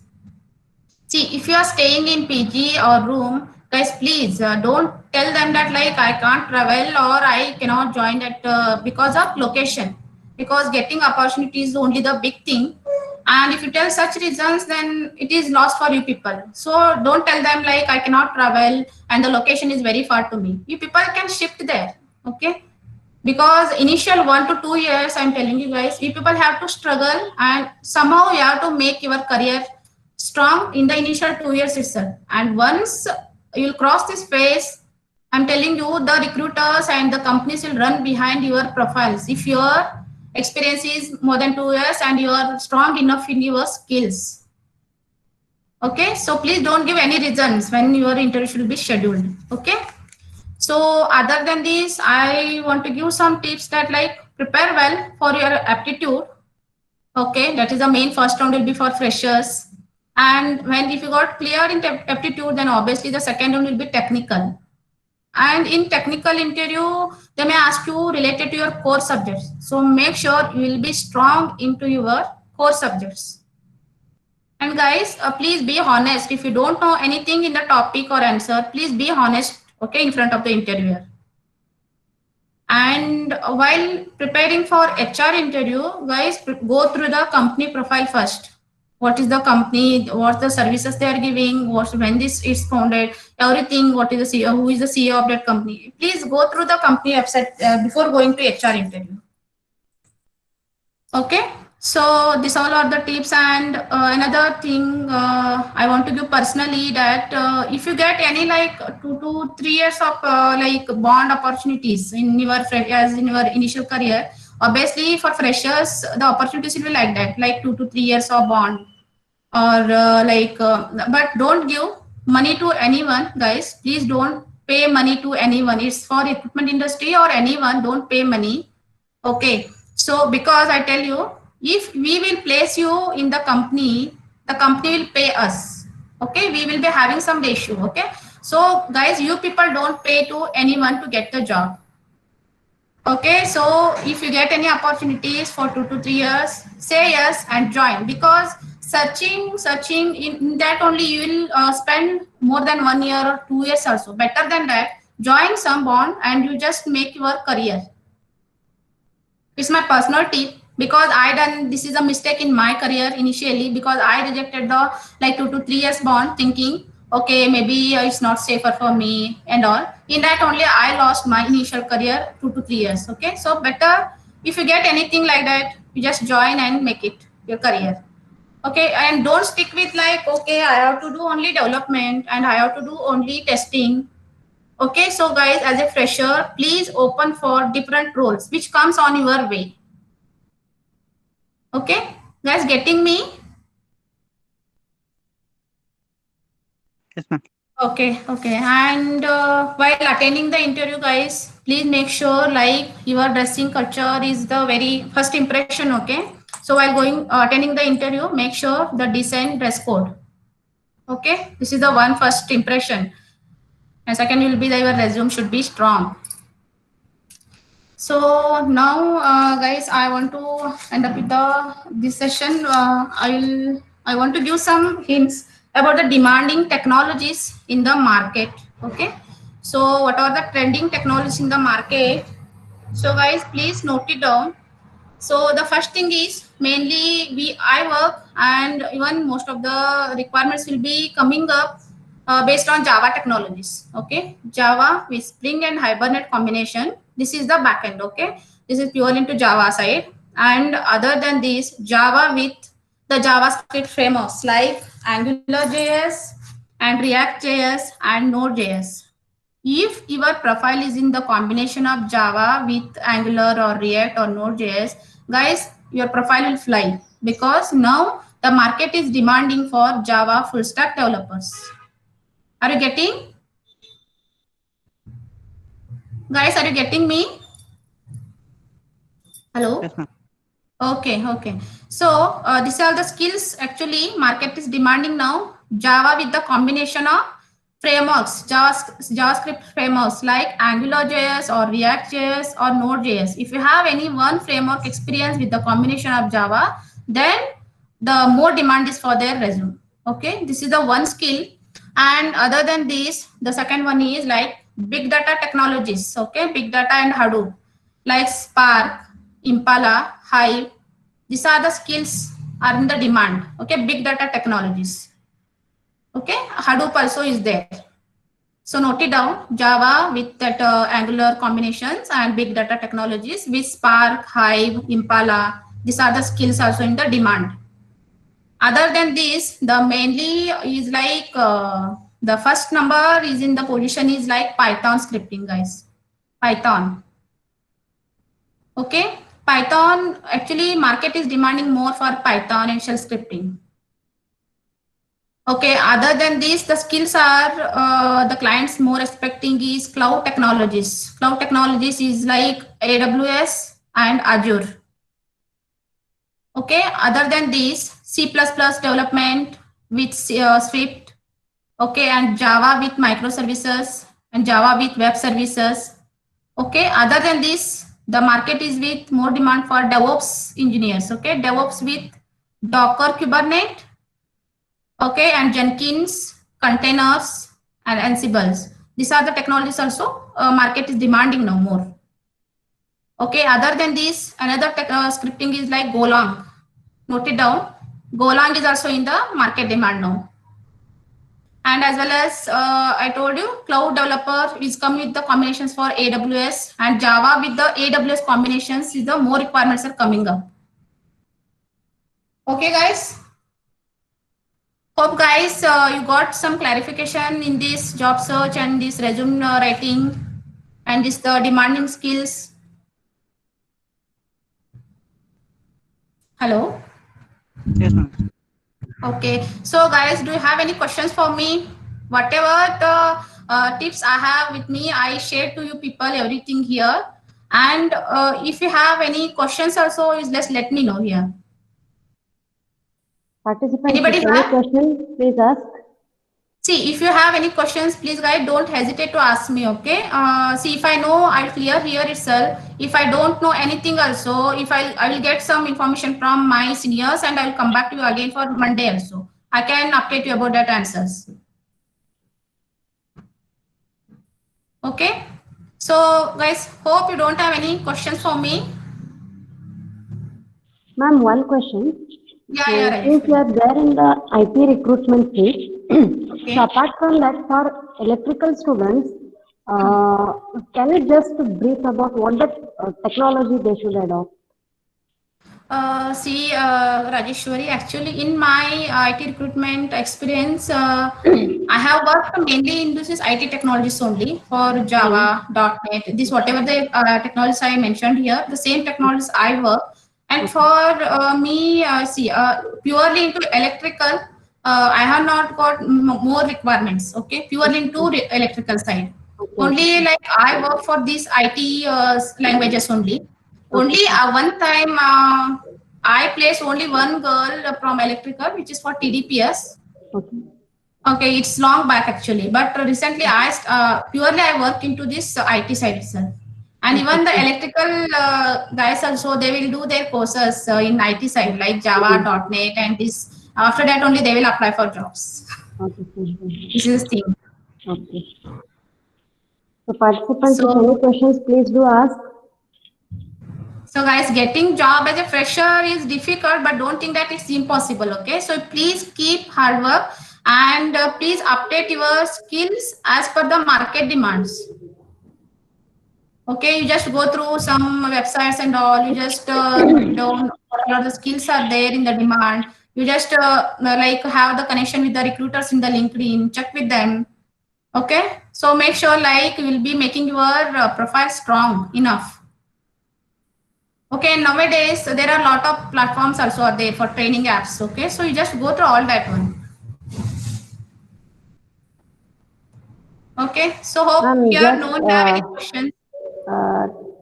See, if you are staying in PG or room, guys, please don't tell them that like I can't travel or I cannot join that because of location, because getting opportunity is only the big thing. And if you tell such reasons, then it is lost for you people. So don't tell them like I cannot travel and the location is very far to me. You people can shift there, okay? Because initial 1 to 2 years, I'm telling you guys, you people have to struggle and somehow you have to make your career strong in the initial 2 years itself. And once you'll cross this phase, I'm telling you, the recruiters and the companies will run behind your profiles if your experience is more than 2 years and you are strong enough in your skills. Okay, so please don't give any reasons when your interview should be scheduled. Okay, so other than this, I want to give some tips that like prepare well for your aptitude. Okay, that is the main first round will be for freshers. And if you got clear in aptitude, then obviously the second round will be technical. And in technical interview, they may ask you related to your core subjects. So make sure you will be strong into your core subjects. And guys, please be honest. If you don't know anything in the topic or answer, please be honest, okay, in front of the interviewer. And while preparing for HR interview, guys, go through the company profile first. What is the company, what the services they are giving, when this is founded, everything, what is the CEO, who is the CEO of that company. Please go through the company website before going to HR interview. Okay, so these all are the tips. And another thing I want to give personally that if you get any like 2 to 3 years of like bond opportunities in your initial career, obviously for freshers the opportunities will be like that, like 2 to 3 years of bond. Or but don't give money to anyone, guys. Please don't pay money to anyone. It's for recruitment industry or anyone, don't pay money. Okay, so because I tell you, if we will place you in the company will pay us. Okay, we will be having some ratio. Okay, so guys, you people don't pay to anyone to get the job. Okay, so if you get any opportunities for 2 to 3 years, say yes and join, because searching in that only you will spend more than 1 year or 2 years also. Better than that, join some bond and you just make your career. It's my personal tip, because this is a mistake in my career initially, because I rejected the like 2 to 3 years bond thinking, okay, maybe it's not safer for me and all. In that only I lost my initial career 2 to 3 years. Okay, so better if you get anything like that, you just join and make it your career. Okay, and don't stick with like, okay, I have to do only development and I have to do only testing. Okay, so guys, as a fresher, please open for different roles which comes on your way. Okay, guys, getting me? Yes, ma'am. Okay, and while attending the interview, guys, please make sure like your dressing culture is the very first impression. Okay, so while attending the interview, make sure the decent dress code. Okay, this is the first impression, and second will be that your resume should be strong. So now, guys, I want to end up with this session. I want to give some hints about the demanding technologies in the market. Okay, so what are the trending technologies in the market? So guys, please note it down. So the first thing is mainly I work, and even most of the requirements will be coming up based on Java technologies. Okay, Java with Spring and Hibernate combination. This is the backend. Okay, this is pure into Java side. And other than this, Java with the JavaScript frameworks like AngularJS and React.js and Node.js. If your profile is in the combination of Java with Angular or React or Node.js, guys, your profile will fly, because now the market is demanding for Java full stack developers. Are you getting? Guys, are you getting me? Hello? Yes, ma'am. Okay. So these are the skills actually market is demanding now. Java with the combination of frameworks, JavaScript frameworks like AngularJS or React.js or Node.js. If you have any one framework experience with the combination of Java, then the more demand is for their resume. Okay, this is the one skill. And other than this, the second one is like big data technologies. Okay, big data and Hadoop, like Spark, Impala, Hive. These are the skills are in the demand. Okay, big data technologies. Okay, Hadoop also is there. So note it down, Java with that Angular combinations and big data technologies with Spark, Hive, Impala. These are the skills also in the demand. Other than this, the mainly is like the first number is in the position is like Python scripting, guys. Python. Okay, Python actually market is demanding more for Python and shell scripting. Okay, other than this, the skills are the clients more expecting is cloud technologies. Cloud technologies is like AWS and Azure. Okay, other than this, C++ development with Swift. Okay, and Java with microservices and Java with web services. Okay, other than this, the market is with more demand for DevOps engineers. Okay, DevOps with Docker, Kubernetes. Okay, and Jenkins, containers, and Ansibles. These are the technologies also market is demanding now more. Okay, other than this, another scripting is like Golang. Note it down. Golang is also in the market demand now. And as well as I told you, cloud developer is coming with the combinations for AWS, and Java with the AWS combinations is the more requirements are coming up. Okay, guys. Hope guys you got some clarification in this job search and this resume writing and this the demanding skills. Hello. Yes, ma'am. Okay, so guys, do you have any questions for me? Whatever the tips I have with me, I share to you people everything here. And if you have any questions also, just let me know here. Participants, anybody if any question, please ask. See, if you have any questions, please guys don't hesitate to ask me. Okay. See, if I know, I'll clear here itself. If I don't know anything also, if I will get some information from my seniors and I'll come back to you again for Monday also. I can update you about that answers. Okay. So guys, hope you don't have any questions for me. Ma'am, one question. Yeah. Since you are there in the IT recruitment phase, Okay. so apart from that, for electrical students, can you just brief about what the technology they should adopt? See, Rajeshwari, actually in my IT recruitment experience, I have worked mainly in this is IT technologies only for Java, .NET, this whatever the technologies I mentioned here, the same technologies I work. And for me, see, purely into electrical, I have not got more requirements, okay, purely into electrical side. Only like I work for these IT languages only. Only one time I placed only one girl from electrical, which is for TDPS. Okay, it's long back actually, but recently purely I work into this IT side itself. And even the electrical guys also, they will do their courses in IT side like Java, .NET, and this. After that only they will apply for jobs. This is the thing. Okay. So participants, if any questions, please do ask. So guys, getting job as a fresher is difficult, but don't think that it's impossible. Okay, so please keep hard work and please update your skills as per the market demands. Okay, you just go through some websites and all. You just note down what are the skills are there in the demand. You just like have the connection with the recruiters in the LinkedIn. Check with them. Okay, so make sure like you will be making your profile strong enough. Okay, nowadays there are a lot of platforms also are there for training apps. Okay, so you just go through all that one. Okay, so hope here no one have any questions.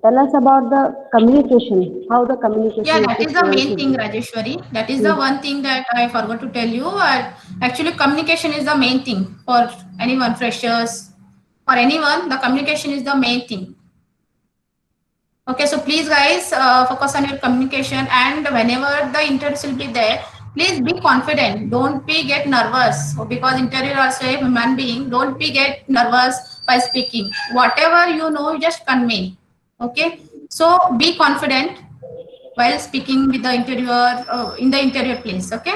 Tell us about the communication, how the communication. Yeah, that is the main thing, Rajeshwari. That is the one thing that I forgot to tell you. Actually, communication is the main thing for anyone, freshers, or anyone. The communication is the main thing. Okay, so please guys focus on your communication, and whenever the interviews will be there, please be confident. Don't be get nervous because interview also a human being. Don't be get nervous by speaking. Whatever you know, you just convey. Okay, so be confident while speaking with the interviewer in the interview place. Okay.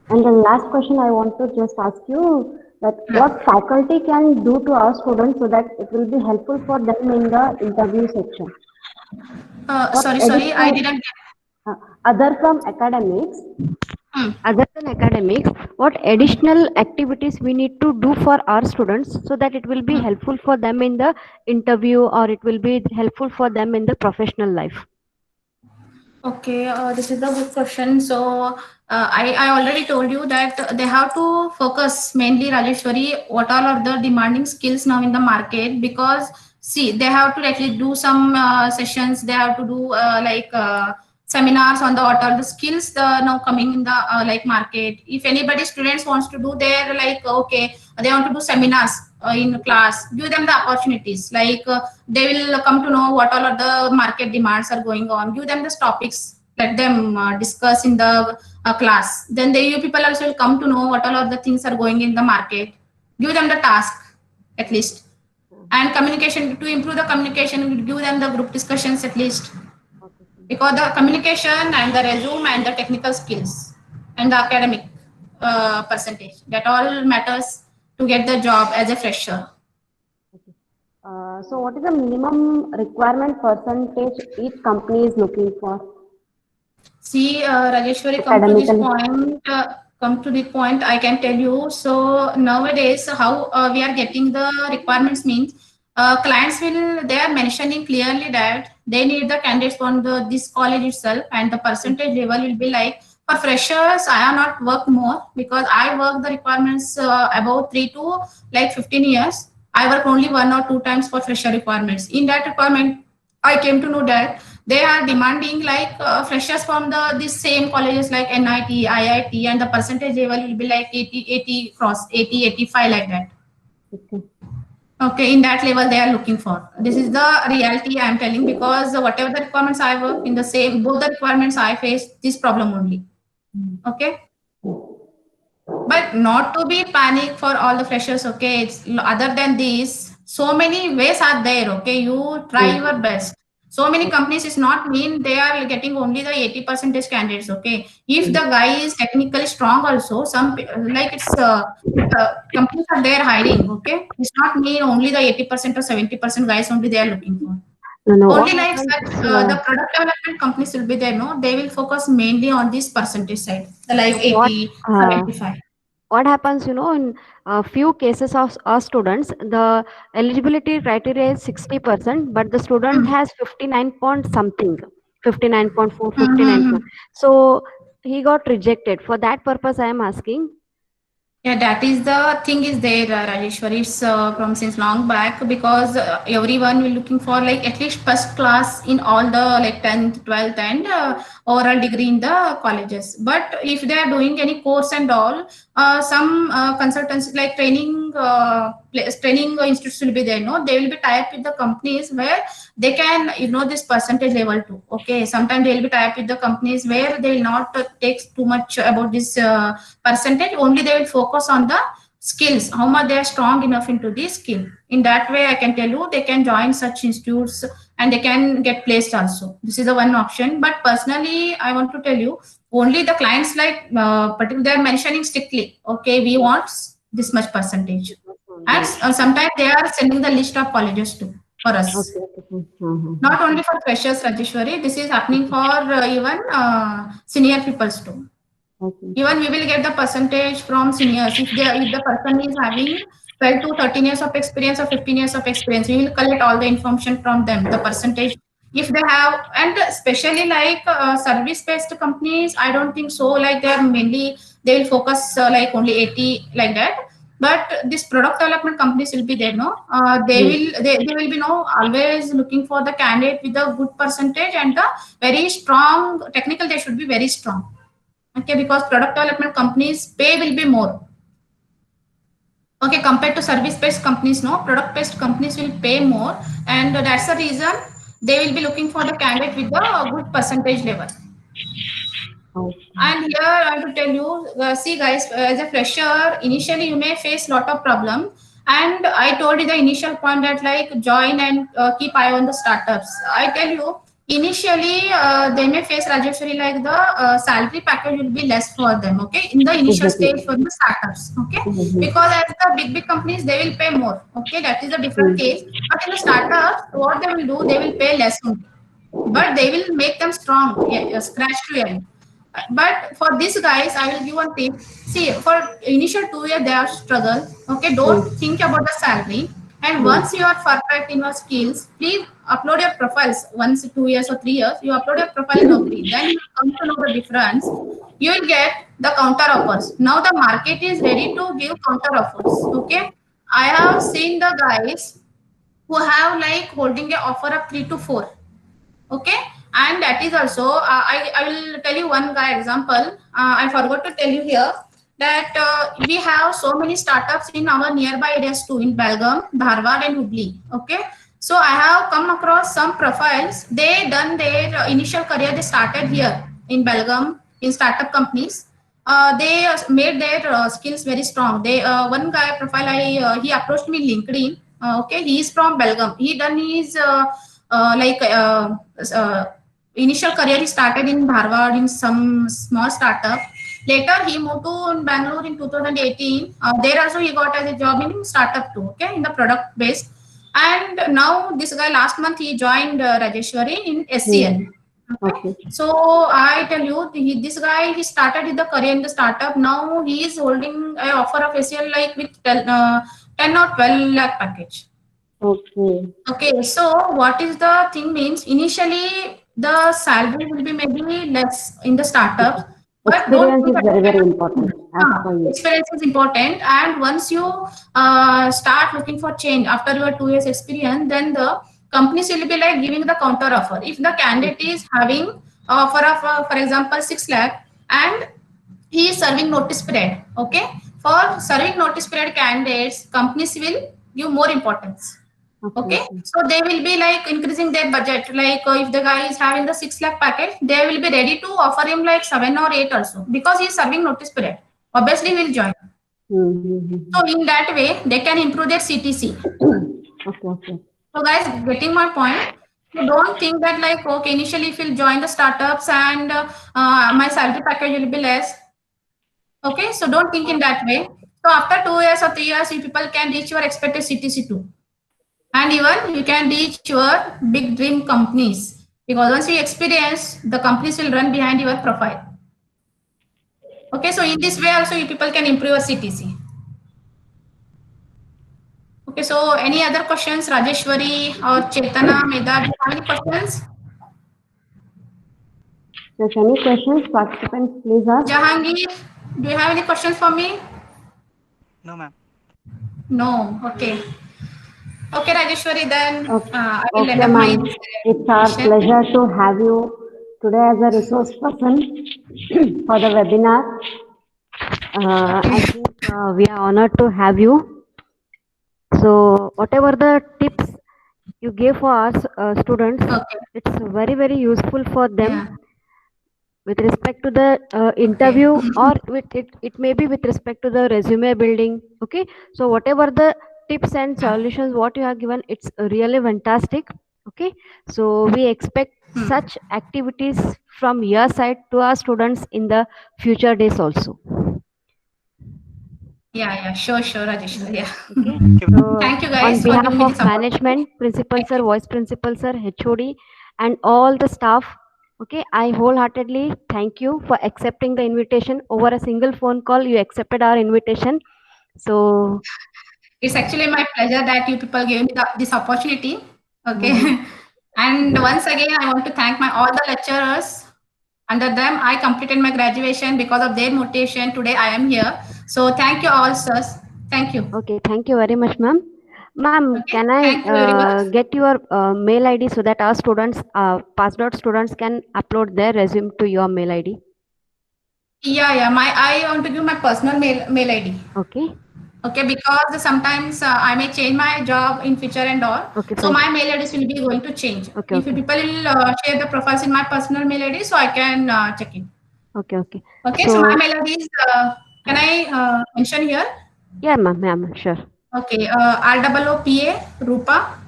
And the last question I want to just ask you that what faculty can do to our students so that it will be helpful for them in the interview section. Sorry, I didn't. Other from academics, other than academics, what additional activities we need to do for our students so that it will be helpful for them in the interview or it will be helpful for them in the professional life? Okay, this is a good question. So I already told you that they have to focus mainly, Rajeshwari, what all are the demanding skills now in the market, because see, they have to actually do some sessions, they have to do seminars on the what are the skills now coming in the like market. If anybody students wants to do their like okay, they want to do seminars in class, give them the opportunities, like they will come to know what all of the market demands are going on, give them the topics, let them discuss in the class, then you people also will come to know what all of the things are going in the market, give them the task at least, and communication, to improve the communication, give them the group discussions at least, because the communication and the resume and the technical skills and the academic percentage, that all matters to get the job as a fresher. So what is the minimum requirement percentage each company is looking for? See, Rajeshwari, come to the point, I can tell you. So nowadays, how we are getting the requirements means clients they are mentioning clearly that they need the candidates from this college itself, and the percentage level will be like, for freshers, I have not worked more because I work the requirements about 3 to like 15 years. I work only 1 or 2 times for fresher requirements. In that requirement, I came to know that they are demanding like freshers from these same colleges like NIT, IIT, and the percentage level will be like 80 cross 80, 85 like that. Okay, in that level they are looking for. This is the reality I am telling, because whatever the requirements I work in the same, both the requirements I face this problem only. Okay. But not to be panic for all the freshers. Okay, it's other than this, so many ways are there. Okay, you try your best. So many companies is not mean they are getting only the 80% candidates. Okay, if the guy is technically strong also, some like it's companies are there hiring. Okay, it's not mean only the 80% or 70% guys only they are looking for. Only like the product development companies will be there. No, they will focus mainly on this percentage side, the like 80, 75. What happens, in a few cases of our students, the eligibility criteria is 60%, but the student has 59 point something, 59.4, 59. So he got rejected. For that purpose, I am asking. Yeah, that is the thing is there, Rajeshwari. It's from since long back, because everyone will looking for like at least first class in all the like 10th, 12th and oral degree in the colleges. But if they are doing any course and all, some consultants like training institutes will be there. No, they will be tied up with the companies where they can this percentage level too. Okay, sometimes they will be tied up with the companies where they will not take too much about this percentage. Only they will focus on the skills, how much they are strong enough into this skill. In that way, I can tell you they can join such institutes and they can get placed also. This is the one option. But personally, I want to tell you, only the clients like particularly they are mentioning strictly, okay, we want this much percentage. And sometimes they are sending the list of colleges too for us. Not only for freshers, Rajeshwari, this is happening for even senior peoples too. Even we will get the percentage from seniors. If the person is having 12 to 13 years of experience or 15 years of experience, we will collect all the information from them, the percentage. If they have, and especially like service-based companies, I don't think so. Like they are mainly, they will focus like only 80 like that. But this product development companies will be there, no? They will be no always looking for the candidate with a good percentage and the very strong technical. They should be very strong. Okay, because product development companies pay will be more. Okay, compared to service-based companies, no, product-based companies will pay more, and that's the reason they will be looking for the candidate with the good percentage level. And here I want to tell you, see guys, as a fresher, initially you may face lot of problem. And I told you the initial point that like join and keep eye on the startups. I tell you, initially they may face, Rajeshwari, like the salary package will be less for them, okay, in the initial stage for the startups, okay, because as the big companies they will pay more, okay, that is a different case. But in the startups, what they will do, they will pay less only, but they will make them strong, scratch to end. But for these guys, I will give one tip. See, for initial 2 years, they are struggle. Okay, don't think about the salary. And once you are perfect in your skills, please upload your profiles. Once 2 years or 3 years, you upload your profile in Naukri. Then you come to know the difference. You will get the counter offers. Now the market is ready to give counter offers. Okay, I have seen the guys who have like holding a offer of 3 to 4. Okay, and that is also I will tell you one guy example. I forgot to tell you here that we have so many startups in our nearby areas too, in Belgaum, Dharwad and Hubli. Okay, so I have come across some profiles. They done their initial career, they started here in Belgaum in startup companies. They made their skills very strong. They one guy profile he approached me LinkedIn. Okay, he is from Belgaum. He done his initial career he started in Dharwad in some small startup. Later he moved to Bangalore in 2018. There also he got as a job in startup too. Okay, in the product based. And now this guy last month he joined Rajeshwari in SCL. Okay. So I tell you, this guy he started with the career in the startup. Now he is holding an offer of SCL like with 10 or 12 lakh package. Okay, so what is the thing means initially the salary will be maybe less in the startup, but experience is very, very important. Experience is important, and once you start looking for change after your 2 years experience, then the companies will be like giving the counter offer. If the candidate is having offer of for example 6 lakh and he is serving notice period, okay, for serving notice period candidates, companies will give more importance. Okay, so they will be like increasing their budget. Like if the guy is having the 6 lakh package, they will be ready to offer him like 7 or 8 also, because he is serving notice period. Obviously, he will join. So in that way, they can improve their CTC. So guys, getting my point. So don't think that like, okay, initially if you'll join the startups and my salary package will be less. Okay, so don't think in that way. So after 2 years or 3 years, you people can reach your expected CTC too. And even you can reach your big dream companies, because once you experience, the companies will run behind your profile. Okay, so in this way also you people can improve your CTC. Okay, so any other questions, Rajeshwari or Chetana, Medha, do you have any questions? Yes, any questions, participants, please ask. Jahangir, do you have any questions for me? No, ma'am. No, okay. Okay, Rajeshwari, then I will okay, end up my. It's our pleasure to have you today as a resource person for the webinar. I think we are honored to have you. So whatever the tips you gave for us students, it's very, very useful for them. with respect to the interview, or it may be with respect to the resume building. Okay, so whatever the tips and solutions what you have given, it's really fantastic. Okay, so we expect such activities from your side to our students in the future days also. Yeah, sure, Rajeshwari. Yeah. Okay, So, Thank you guys on for behalf giving me of this opportunity. management, principal sir, vice principal sir, HOD, and all the staff, okay, I wholeheartedly thank you for accepting the invitation. Over a single phone call, you accepted our invitation. So It's actually my pleasure that you people gave me this opportunity. Okay. And once again, I want to thank all the lecturers. Under them, I completed my graduation. Because of their motivation, today I am here. So thank you all, sirs. Thank you. Okay, thank you very much, ma'am. Ma'am, Okay. can Thank you, everyone. I get your mail ID so that our students, passed out students, can upload their resume to your mail ID? Yeah. I want to give my personal mail ID. Okay. Okay, because sometimes I may change my job in future and all. Okay, So fine. my mail address will be going to change. Okay, If okay. people will share the profiles in my personal mail ID, so I can check it. Okay. Okay, so my mail ID is, can I mention here? Yeah, ma'am, sure. Okay, ROOPA, Rupa.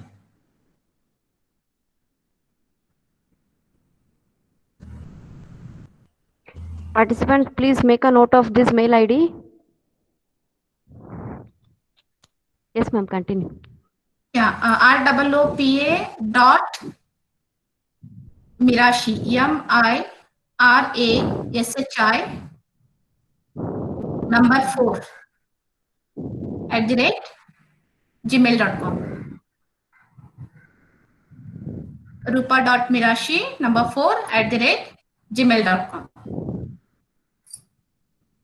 Participants, please make a note of this mail ID. Yes, ma'am, continue. Yeah, ROOPA dot Mirashi, MIRASHI number 4 @gmail.com. Rupa.Mirashi number 4 @gmail.com.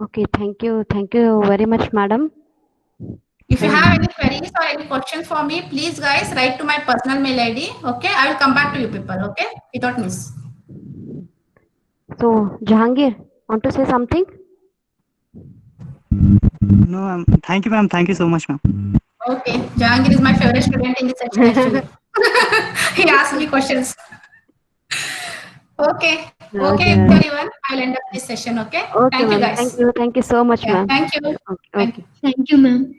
Okay, thank you very much, madam. If you have any queries or any questions for me, please guys write to my personal mail ID. Okay, I will come back to you people. Okay, without miss. So, Jahangir, want to say something? no, ma'am. Thank you, ma'am. Thank you so much, ma'am. Okay, Jahangir is my favorite student in this section actually. He asked me questions. Okay, everyone. I will end up this session. Okay, Okay, thank you ma'am. guys. Thank you so much, ma'am. Thank you. Okay. Thank you, ma'am.